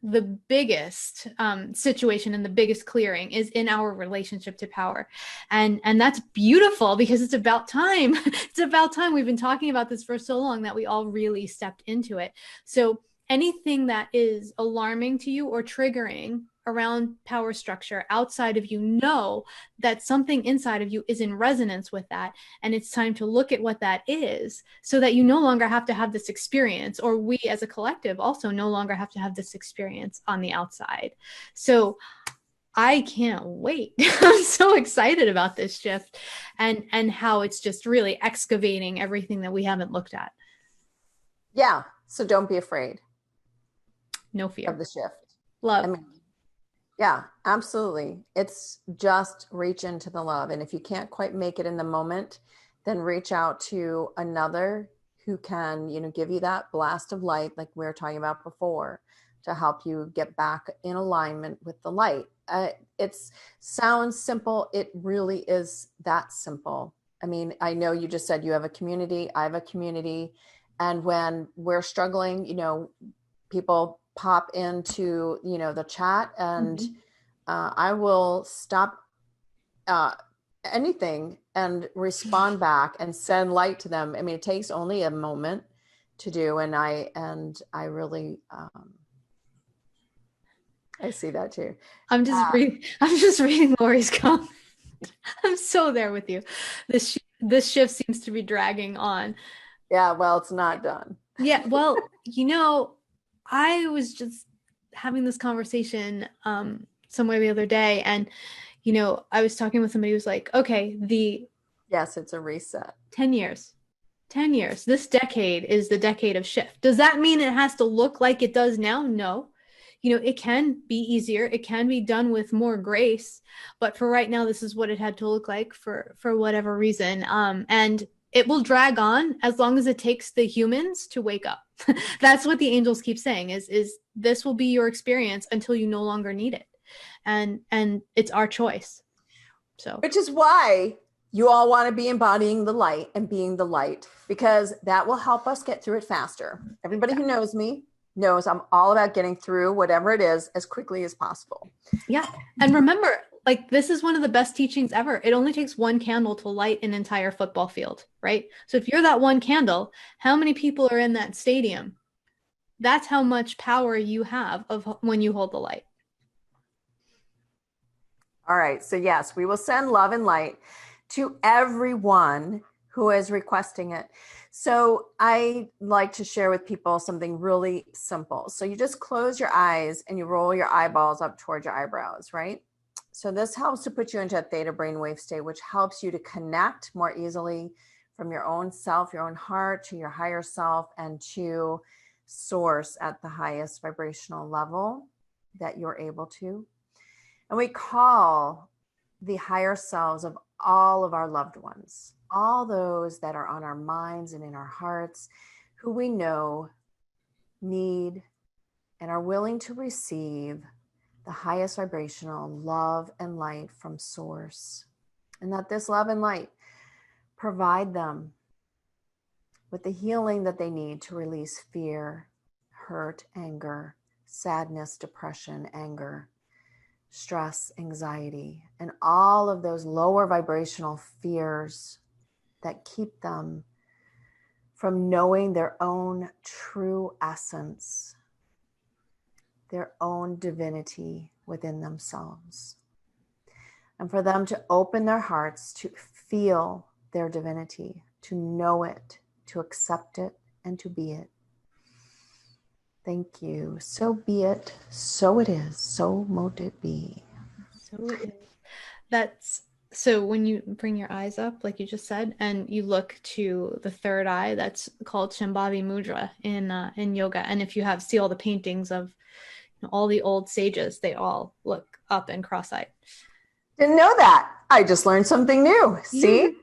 the biggest situation and the biggest clearing is in our relationship to power. And that's beautiful, because it's about time. It's about time. We've been talking about this for so long that we all really stepped into it. So anything that is alarming to you or triggering around power structure outside of you, know that something inside of you is in resonance with that. And it's time to look at what that is, so that you no longer have to have this experience, or we as a collective also no longer have to have this experience on the outside. So I can't wait. I'm so excited about this shift and how it's just really excavating everything that we haven't looked at. Yeah. So don't be afraid. No fear of the shift. Love. Yeah, absolutely. It's just reach into the love. And if you can't quite make it in the moment, then reach out to another who can, give you that blast of light, like we were talking about before, to help you get back in alignment with the light. It sounds simple. It really is that simple. I know you just said you have a community. I have a community. And when we're struggling, people pop into, the chat, and I will stop anything and respond back and send light to them. It takes only a moment to do. And I really, I see that too. I'm just reading Lori's comment. I'm so there with you. This shift seems to be dragging on. Yeah, well, it's not done. Yeah, well, I was just having this conversation somewhere the other day, and I was talking with somebody who was like, okay, yes, it's a reset. 10 years. This decade is the decade of shift. Does that mean it has to look like it does now? No. It can be easier. It can be done with more grace, but for right now, this is what it had to look like for whatever reason. And it will drag on as long as it takes the humans to wake up. That's what the angels keep saying is this will be your experience until you no longer need it. And it's our choice. So, which is why you all want to be embodying the light and being the light, because that will help us get through it faster. Everybody who knows me knows I'm all about getting through whatever it is as quickly as possible. Yeah. And remember, this is one of the best teachings ever. It only takes one candle to light an entire football field, right? So if you're that one candle, how many people are in that stadium? That's how much power you have when you hold the light. All right. So yes, we will send love and light to everyone who is requesting it. So I like to share with people something really simple. So you just close your eyes and you roll your eyeballs up towards your eyebrows, right? So this helps to put you into a theta brainwave state, which helps you to connect more easily from your own self, your own heart, to your higher self, and to source at the highest vibrational level that you're able to. And we call the higher selves of all of our loved ones, all those that are on our minds and in our hearts, who we know need and are willing to receive the highest vibrational love and light from Source. And that this love and light provide them with the healing that they need to release fear, hurt, anger, sadness, depression, anger, stress, anxiety, and all of those lower vibrational fears that keep them from knowing their own true essence, their own divinity within themselves. And for them to open their hearts to feel their divinity, to know it, to accept it, and to be it. Thank you. So be it. So it is. So mote it be. So it is. So when you bring your eyes up, like you just said, and you look to the third eye, that's called Shambhavi Mudra in yoga. And if you see all the paintings of all the old sages, they all look up and cross-eyed. Didn't know that. I just learned something new. See?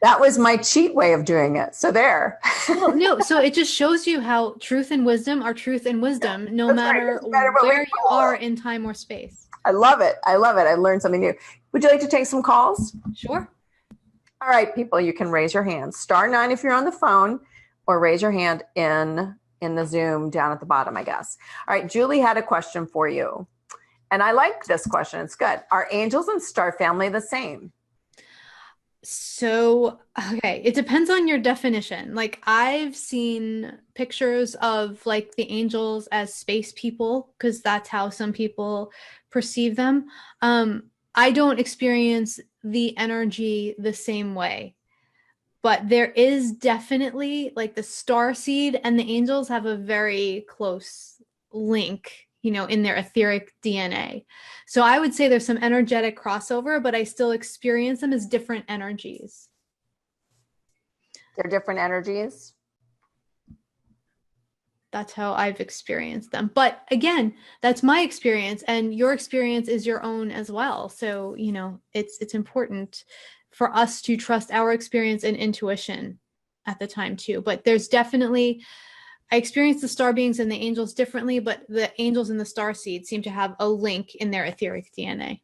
That was my cheat way of doing it. So there. No, so it just shows you how truth and wisdom are truth and wisdom, no matter where you are in time or space. I love it. I love it. I learned something new. Would you like to take some calls? Sure. All right, people, you can raise your hand. *9 if you're on the phone, or raise your hand in the Zoom down at the bottom, I guess. All right, Julie had a question for you. And I like this question. It's good. Are angels and star family the same? So, okay, it depends on your definition. Like, I've seen pictures of like the angels as space people, because that's how some people perceive them. I don't experience the energy the same way, but there is definitely, like, the star seed and the angels have a very close link, in their etheric DNA. So I would say there's some energetic crossover, but I still experience them as different energies. They're different energies? That's how I've experienced them. But again, that's my experience, and your experience is your own as well. So, it's important for us to trust our experience and intuition at the time too. But there's definitely, I experience the star beings and the angels differently, but the angels and the star seeds seem to have a link in their etheric DNA.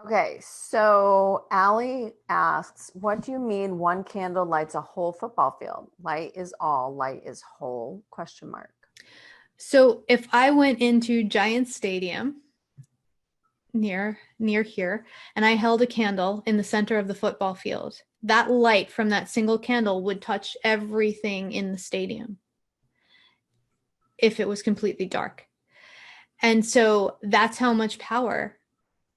Okay, so Allie asks, what do you mean one candle lights a whole football field? Light is all, light is whole, ? So if I went into Giant Stadium near here, and I held a candle in the center of the football field, that light from that single candle would touch everything in the stadium if it was completely dark. And so that's how much power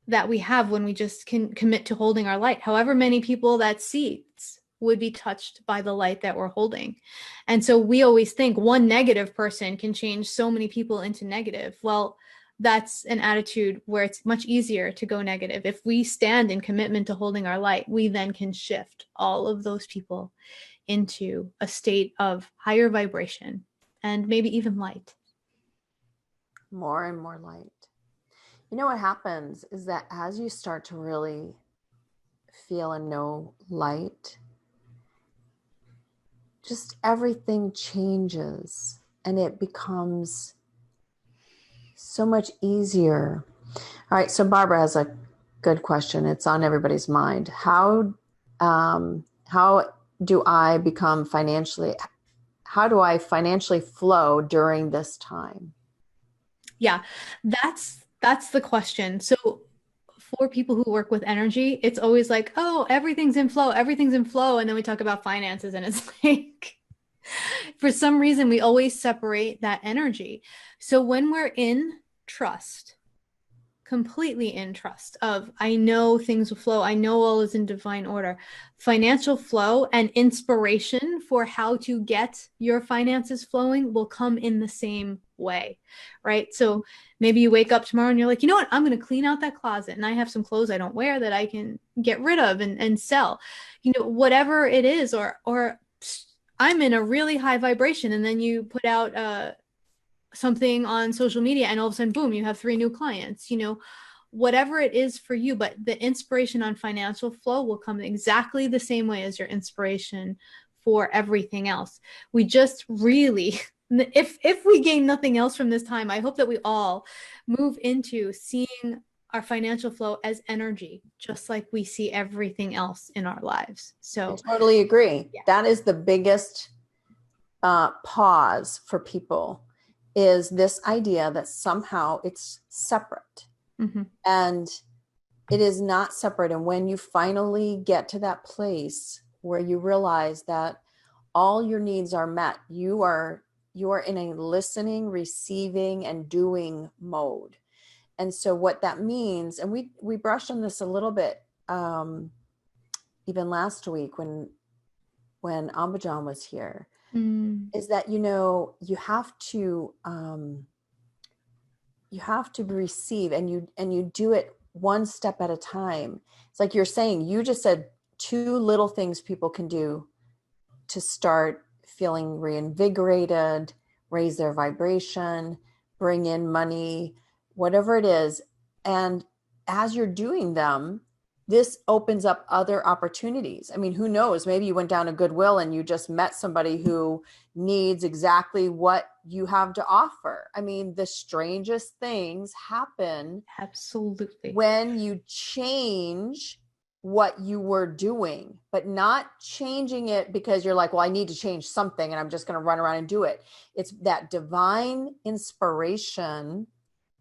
that we have when we just can commit to holding our light. However many people that seats would be touched by the light that we're holding. And so we always think one negative person can change so many people into negative. Well, that's an attitude where it's much easier to go negative. If we stand in commitment to holding our light, we then can shift all of those people into a state of higher vibration and maybe even light. More and more light. What happens is that as you start to really feel and know light, just everything changes and it becomes so much easier. All right, so Barbara has a good question. It's on everybody's mind. How do I financially flow during this time? Yeah, that's the question. So for people who work with energy, it's always like, oh, everything's in flow. And then we talk about finances, and it's like, for some reason, we always separate that energy. So when we're in trust, completely in trust of, I know things will flow, I know all is in divine order, financial flow and inspiration for how to get your finances flowing will come in the same way, right? So maybe you wake up tomorrow and you're like, you know what, I'm going to clean out that closet, and I have some clothes I don't wear that I can get rid of and sell, whatever it is, or I'm in a really high vibration, and then you put out something on social media, and all of a sudden, boom, you have 3 new clients. whatever it is for you, but the inspiration on financial flow will come exactly the same way as your inspiration for everything else. We just really, if we gain nothing else from this time, I hope that we all move into seeing our financial flow as energy, just like we see everything else in our lives. So I totally agree. Yeah. That is the biggest pause for people, is this idea that somehow it's separate. Mm-hmm. And it is not separate. And when you finally get to that place where you realize that all your needs are met, you are in a listening, receiving, and doing mode. And so what that means, and we brushed on this a little bit even last week when Ambajan was here, is that, you have to receive, and you do it one step at a time. It's like you're saying, you just said 2 little things people can do to start feeling reinvigorated, raise their vibration, bring in money, whatever it is. And as you're doing them, this opens up other opportunities. I mean, who knows? Maybe you went down to Goodwill and you just met somebody who needs exactly what you have to offer. I mean, the strangest things happen. Absolutely. When you change what you were doing, but not changing it because you're like, well, I need to change something and I'm just going to run around and do it. It's that divine inspiration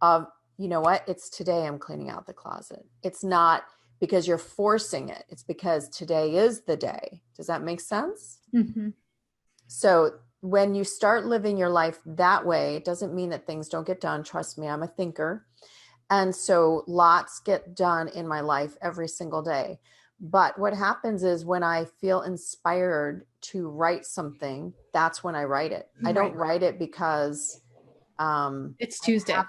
of, you know what? It's today I'm cleaning out the closet. It's not because you're forcing it. It's because today is the day. Does that make sense? Mm-hmm. So when you start living your life that way, it doesn't mean that things don't get done. Trust me, I'm a thinker. And so lots get done in my life every single day. But what happens is when I feel inspired to write something, that's when I write it. I don't write it because it's Tuesday.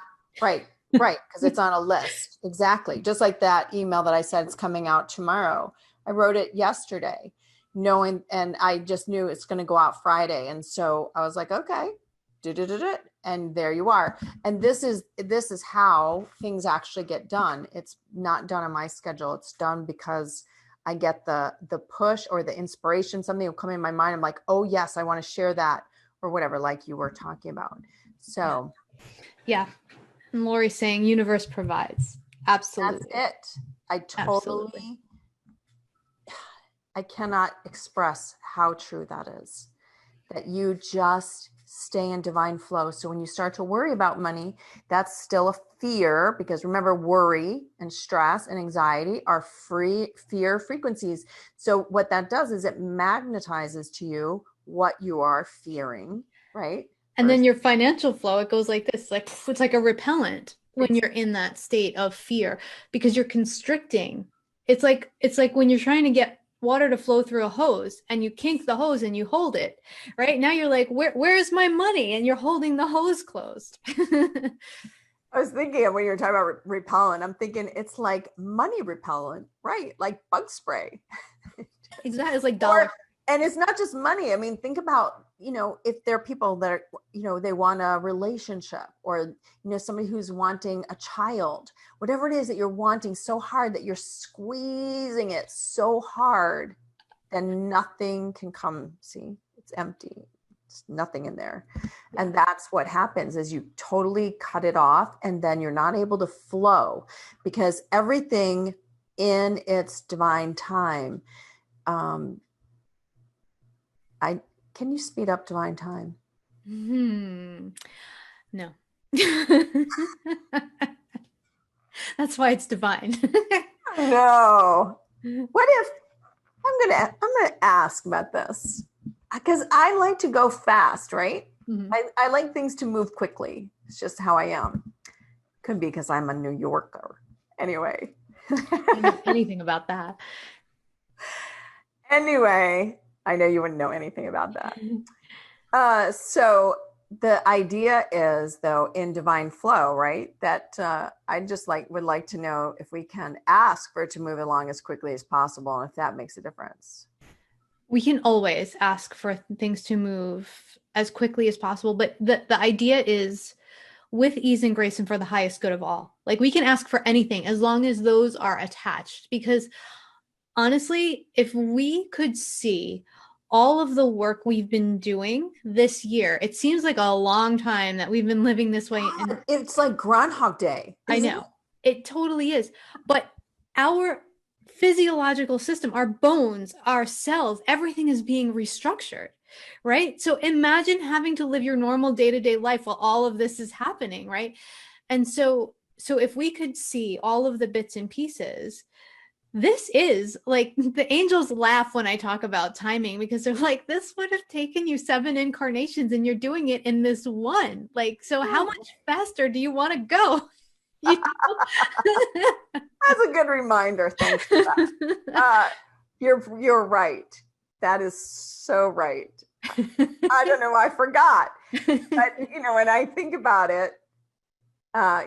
Right. Because it's on a list. Exactly. Just like that email that I said it's coming out tomorrow. I wrote it yesterday, knowing, and I just knew it's going to go out Friday. And so I was like, okay, and there you are. And this is how things actually get done. It's not done on my schedule. It's done because I get the push or the inspiration. Something will come in my mind. I'm like, oh yes, I want to share that, or whatever, like you were talking about. So yeah. And Lori's saying universe provides. Absolutely. That's it. I totally, I cannot express how true that is, that you just stay in divine flow. So when you start to worry about money, that's still a fear, because remember, worry and stress and anxiety are fear frequencies. So what that does is it magnetizes to you what you are fearing, right? And then your financial flow, it goes like this, like it's like a repellent when you're in that state of fear, because you're constricting. It's like when you're trying to get water to flow through a hose and you kink the hose and you hold it, right? Now you're like, where is my money? And you're holding the hose closed. I was thinking when you were talking about repellent, I'm thinking it's like money repellent, right? Like bug spray. Exactly. It's like dollar. And it's not just money. I mean, think about, if there are people that are, they want a relationship, or, somebody who's wanting a child, whatever it is that you're wanting so hard that you're squeezing it so hard, then nothing can come. See, it's empty. It's nothing in there. And that's what happens, is you totally cut it off, and then you're not able to flow, because everything in its divine time, can you speed up divine time? No. That's why it's divine. No. What if I'm gonna ask about this, because I like to go fast, right? Mm-hmm. I like things to move quickly. It's just how I am. Could be because I'm a New Yorker. Anyway. I don't know anything about that. Anyway, I know you wouldn't know anything about that. So the idea is, though, in divine flow, right, that I just would like to know if we can ask for it to move along as quickly as possible, and if that makes a difference. We can always ask for things to move as quickly as possible, but the idea is, with ease and grace and for the highest good of all. Like we can ask for anything as long as those are attached. Because honestly, if we could see all of the work we've been doing this year, it seems like a long time that we've been living this way. And it's like Groundhog Day. I know it totally is. But our physiological system, our bones, our cells, everything is being restructured, right? So imagine having to live your normal day-to-day life while all of this is happening, right? And so if we could see all of the bits and pieces, this is like, the angels laugh when I talk about timing, because they're like, this would have taken you 7 incarnations and you're doing it in this one. Like, so how much faster do you want to go? You know? That's a good reminder. Thanks for that. You're right. That is so right. I don't know why I forgot. But, when I think about it,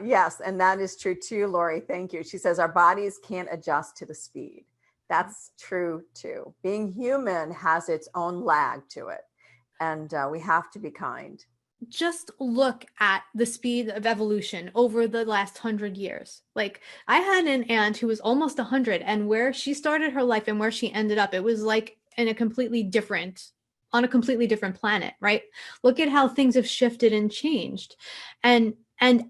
yes, and that is true too, Lori. Thank you. She says our bodies can't adjust to the speed. That's true too. Being human has its own lag to it, and we have to be kind. Just look at the speed of evolution over the last 100 years. Like, I had an aunt who was almost 100, and where she started her life and where she ended up, it was like on a completely different planet, right? Look at how things have shifted and changed. And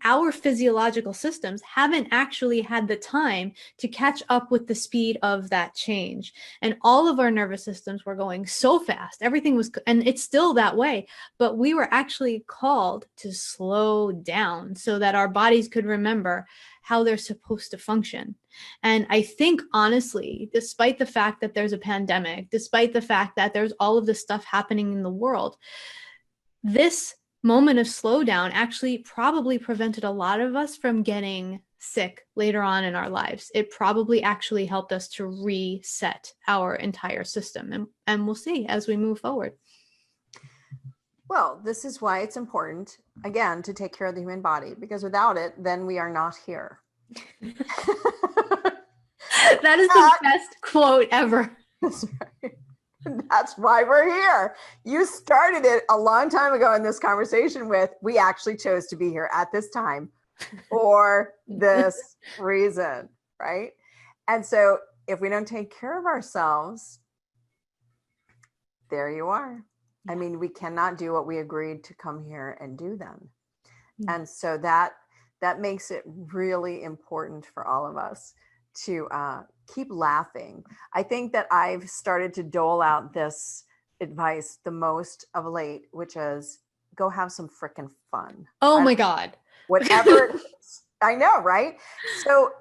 our physiological systems haven't actually had the time to catch up with the speed of that change. And all of our nervous systems were going so fast. Everything was, and it's still that way, but we were actually called to slow down so that our bodies could remember how they're supposed to function. And I think, honestly, despite the fact that there's a pandemic, despite the fact that there's all of this stuff happening in the world, this moment of slowdown actually probably prevented a lot of us from getting sick later on in our lives. It probably actually helped us to reset our entire system. And we'll see as we move forward. Well, this is why it's important, again, to take care of the human body, because without it, then we are not here. That is the best quote ever. That's right. That's why we're here. You started it a long time ago in this conversation with, we actually chose to be here at this time for this reason, right? And so if we don't take care of ourselves, there you are. I mean, we cannot do what we agreed to come here and do then. And so that makes it really important for all of us to keep laughing. I think that I've started to dole out this advice the most of late, which is go have some freaking fun. Oh my God. Whatever it is. I know, right? So,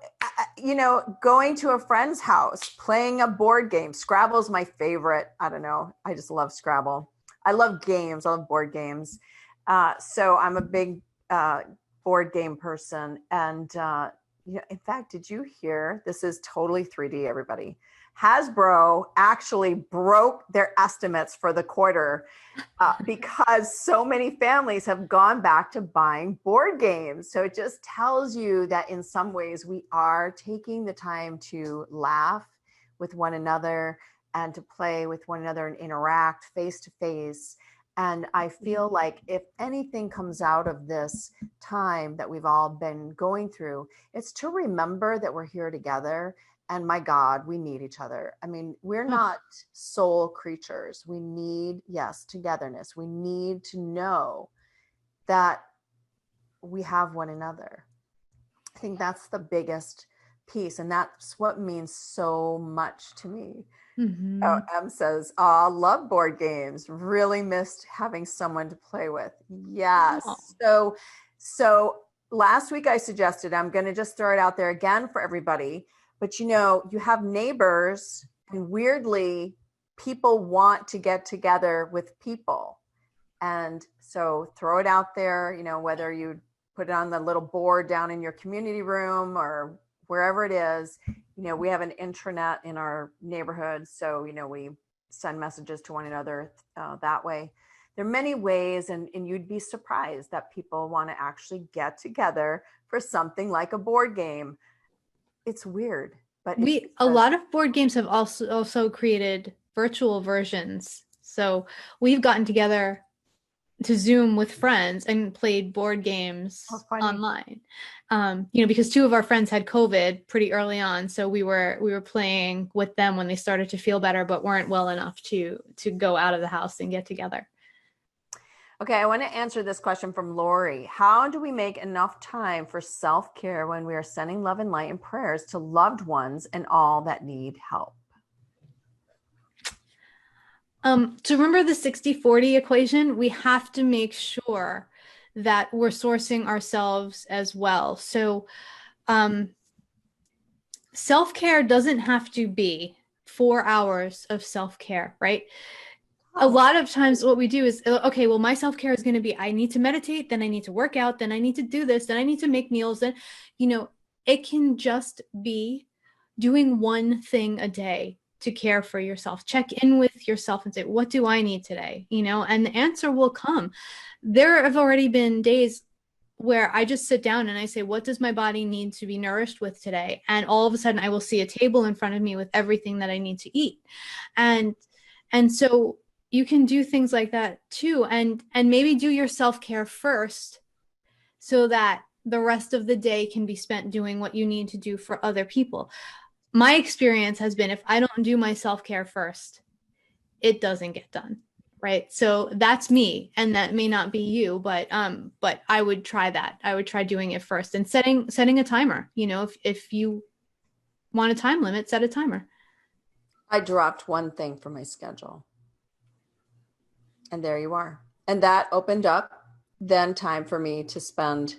going to a friend's house, playing a board game. Scrabble's my favorite. I don't know. I just love Scrabble. I love games. I love board games. So I'm a big board game person. And in fact, did you hear? This is totally 3D, everybody. Hasbro actually broke their estimates for the quarter because so many families have gone back to buying board games. So it just tells you that in some ways we are taking the time to laugh with one another and to play with one another and interact face to face. And I feel like if anything comes out of this time that we've all been going through, it's to remember that we're here together. And my God, we need each other. I mean, we're not soul creatures. We need, yes, togetherness. We need to know that we have one another. I think that's the biggest piece. And that's what means so much to me. Mm-hmm. Oh, Em says, love board games. Really missed having someone to play with. Yes. Oh. So last week I suggested, I'm going to just throw it out there again for everybody. But you have neighbors, and weirdly, people want to get together with people. And so throw it out there, whether you put it on the little board down in your community room or wherever it is. We have an intranet in our neighborhood. So, we send messages to one another that way. There are many ways, and you'd be surprised that people want to actually get together for something like a board game. It's weird, but a lot of board games have also created virtual versions. So we've gotten together to Zoom with friends and played board games online. Because two of our friends had COVID pretty early on, so we were playing with them when they started to feel better, but weren't well enough to go out of the house and get together. Okay, I want to answer this question from Lori. How do we make enough time for self-care when we are sending love and light and prayers to loved ones and all that need help? To remember the 60-40 equation, we have to make sure that we're sourcing ourselves as well. So self-care doesn't have to be 4 hours of self-care, right? A lot of times what we do is, okay, well, my self-care is going to be, I need to meditate, then I need to work out, then I need to do this, then I need to make meals. Then, it can just be doing one thing a day to care for yourself. Check in with yourself and say, what do I need today? And the answer will come. There have already been days where I just sit down and I say, what does my body need to be nourished with today? And all of a sudden I will see a table in front of me with everything that I need to eat. And so you can do things like that too. And maybe do your self-care first so that the rest of the day can be spent doing what you need to do for other people. My experience has been, if I don't do my self-care first, it doesn't get done. Right. So that's me. And that may not be you, but I would try that. I would try doing it first and setting a timer. If you want a time limit, set a timer. I dropped one thing from my schedule. And there you are. And that opened up then time for me to spend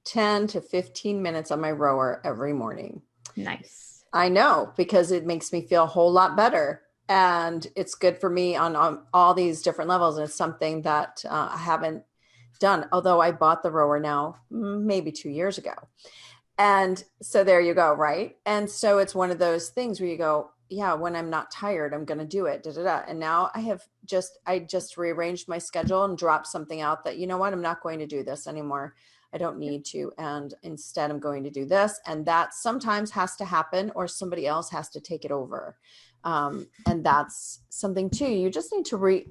10 to 15 minutes on my rower every morning. Nice. I know, because it makes me feel a whole lot better. And it's good for me on all these different levels. And it's something that I haven't done, although I bought the rower now, maybe 2 years ago. And so there you go. Right. And so it's one of those things where you go, yeah, when I'm not tired, I'm going to do it. And now I just rearranged my schedule and dropped something out that, you know what, I'm not going to do this anymore. I don't need to. And instead I'm going to do this. And that sometimes has to happen, or somebody else has to take it over. And that's something too. You just need to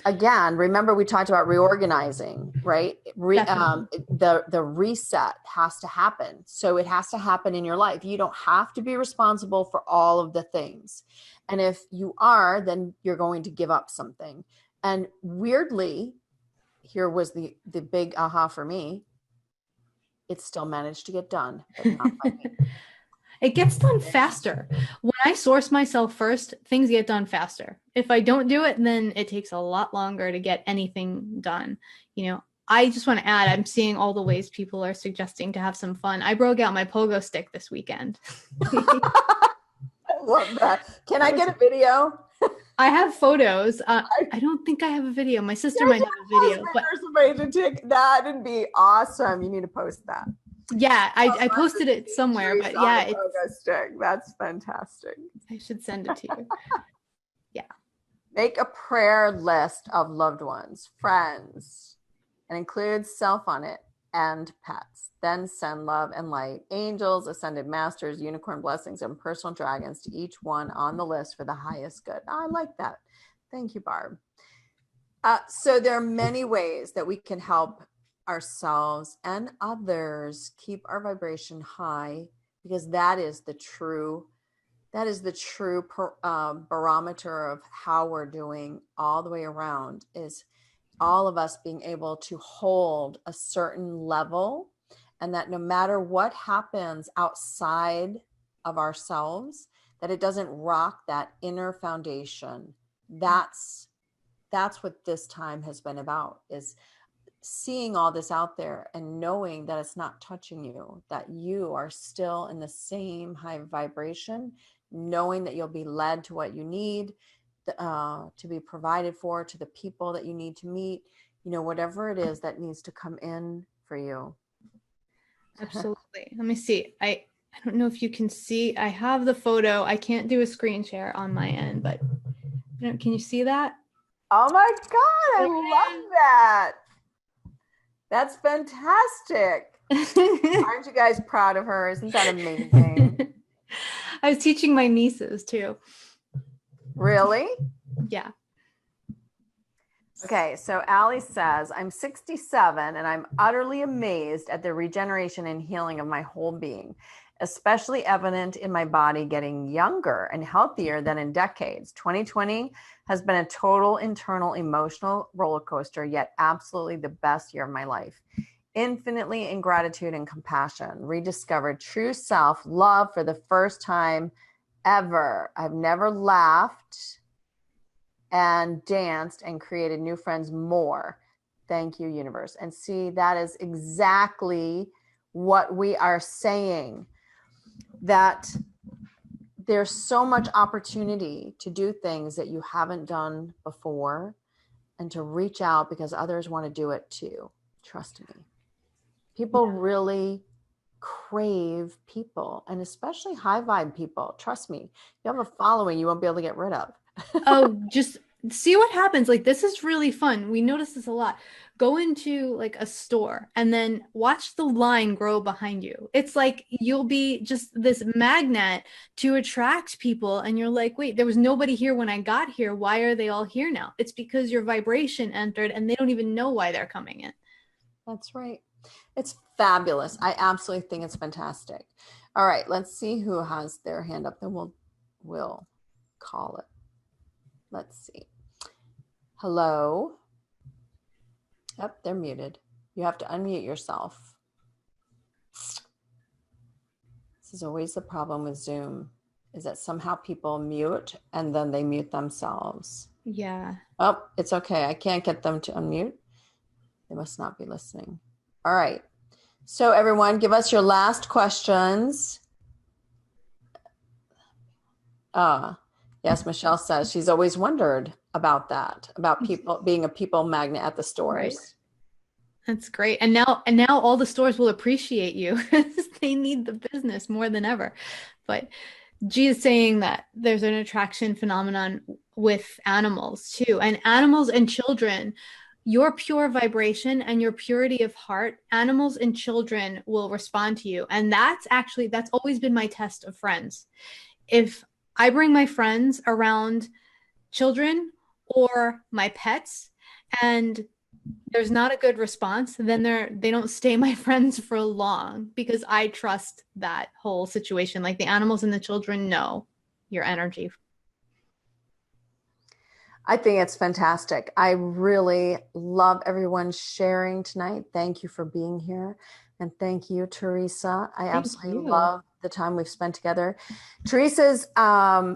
again, remember we talked about reorganizing, right? The reset has to happen. So it has to happen in your life. You don't have to be responsible for all of the things. And if you are, then you're going to give up something. And weirdly, here was the big aha for me. It still managed to get done, but not by me. It gets done faster. When I source myself first, things get done faster. If I don't do it, then it takes a lot longer to get anything done. I just want to add, I'm seeing all the ways people are suggesting to have some fun. I broke out my pogo stick this weekend. I love that. Can I get a video? I have photos. I don't think I have a video. My sister might have a video. But somebody to take that and be awesome. You need to post that. Yeah, I posted it somewhere, but yeah, it's that's fantastic. I should send it to you. Yeah. Make a prayer list of loved ones, friends, and include self on it and pets. Then send love and light, angels, ascended masters, unicorn blessings, and personal dragons to each one on the list for the highest good. I like that. Thank you, Barb. So there are many ways that we can help ourselves and others keep our vibration high, because that is the true barometer of how we're doing all the way around, is all of us being able to hold a certain level, and that no matter what happens outside of ourselves, that it doesn't rock that inner foundation. That's what this time has been about, is seeing all this out there and knowing that it's not touching you, that you are still in the same high vibration, knowing that you'll be led to what you need to be provided for, to the people that you need to meet, whatever it is that needs to come in for you. Absolutely. Let me see. I don't know if you can see, I have the photo. I can't do a screen share on my end, but can you see that? Oh my God, I love that. That's fantastic. Aren't you guys proud of her? Isn't that amazing? I was teaching my nieces too. Really? Yeah. Okay, so Allie says, I'm 67 and I'm utterly amazed at the regeneration and healing of my whole being, especially evident in my body getting younger and healthier than in decades. 2020 has been a total internal emotional roller coaster, yet absolutely the best year of my life. Infinitely in gratitude and compassion, rediscovered true self, love for the first time ever. I've never laughed and danced and created new friends more. Thank you, universe. And see, that is exactly what we are saying, that there's so much opportunity to do things that you haven't done before and to reach out because others want to do it too. Trust me. People really crave people, and especially high vibe people. Trust me, you have a following you won't be able to get rid of. Oh, just see what happens. Like, this is really fun. We notice this a lot. Go into like a store and then watch the line grow behind you. It's like you'll be just this magnet to attract people. And you're like, wait, there was nobody here when I got here. Why are they all here now? It's because your vibration entered and they don't even know why they're coming in. That's right. It's fabulous. I absolutely think it's fantastic. All right, let's see who has their hand up. Then we'll call it. Let's see. Hello. Yep, they're muted. You have to unmute yourself. This is always the problem with Zoom, is that somehow people mute and then they mute themselves. Yeah. Oh, it's okay. I can't get them to unmute. They must not be listening. All right. So everyone, give us your last questions. Yes, Michelle says she's always wondered about that, about people being a people magnet at the stores. Right. That's great. And now all the stores will appreciate you. They need the business more than ever. But G is saying that there's an attraction phenomenon with animals too. And animals and children, your pure vibration and your purity of heart, animals and children will respond to you. And that's always been my test of friends. If I bring my friends around children or my pets and there's not a good response, then they don't stay my friends for long, because I trust that whole situation. Like, the animals and the children know your energy. I think it's fantastic. I really love everyone sharing tonight. Thank you for being here. And thank you, Theresa. I absolutely love the time we've spent together. Theresa's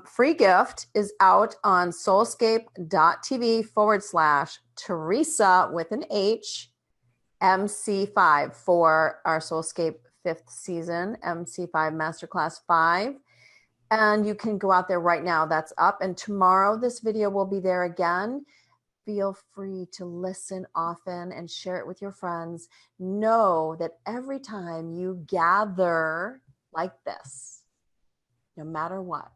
free gift is out on soulscape.tv/Theresa with an H, MC5 for our SoulScape 5th season, MC5 Masterclass 5. And you can go out there right now. That's up. And tomorrow, this video will be there again. Feel free to listen often and share it with your friends. Know that every time you gather like this, no matter what,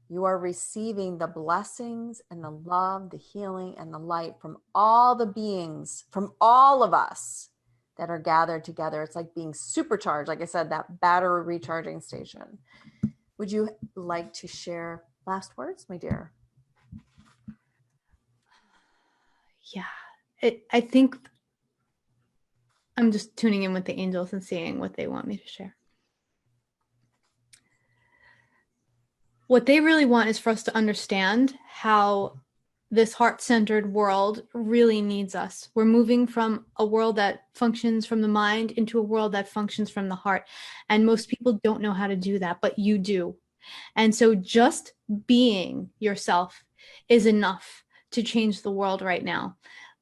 you are receiving the blessings and the love, the healing, and the light from all the beings, from all of us that are gathered together. It's like being supercharged. Like I said, that battery recharging station. Would you like to share last words, my dear? Yeah, I think I'm just tuning in with the angels and seeing what they want me to share. What they really want is for us to understand how this heart-centered world really needs us. We're moving from a world that functions from the mind into a world that functions from the heart. And most people don't know how to do that, but you do. And so just being yourself is enough to change the world right now.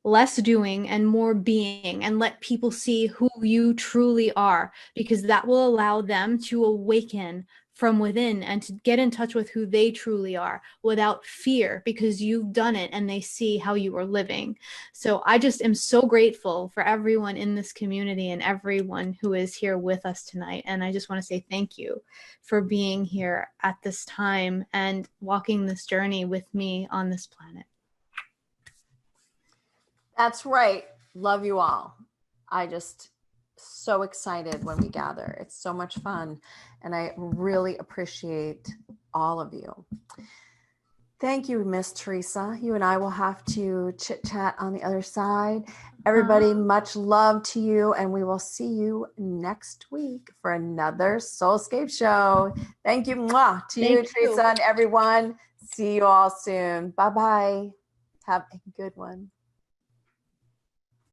Less doing and more being, and let people see who you truly are, because that will allow them to awaken from within and to get in touch with who they truly are without fear, because you've done it and they see how you are living. So I just am so grateful for everyone in this community and everyone who is here with us tonight. And I just want to say thank you for being here at this time and walking this journey with me on this planet. That's right. Love you all. I just so excited when we gather. It's so much fun. And I really appreciate all of you. Thank you, Miss Theresa. You and I will have to chit chat on the other side. Everybody, much love to you, and we will see you next week for another SoulScape show. Thank you, mwah, to you, Theresa, and everyone. See you all soon. Bye-bye. Have a good one.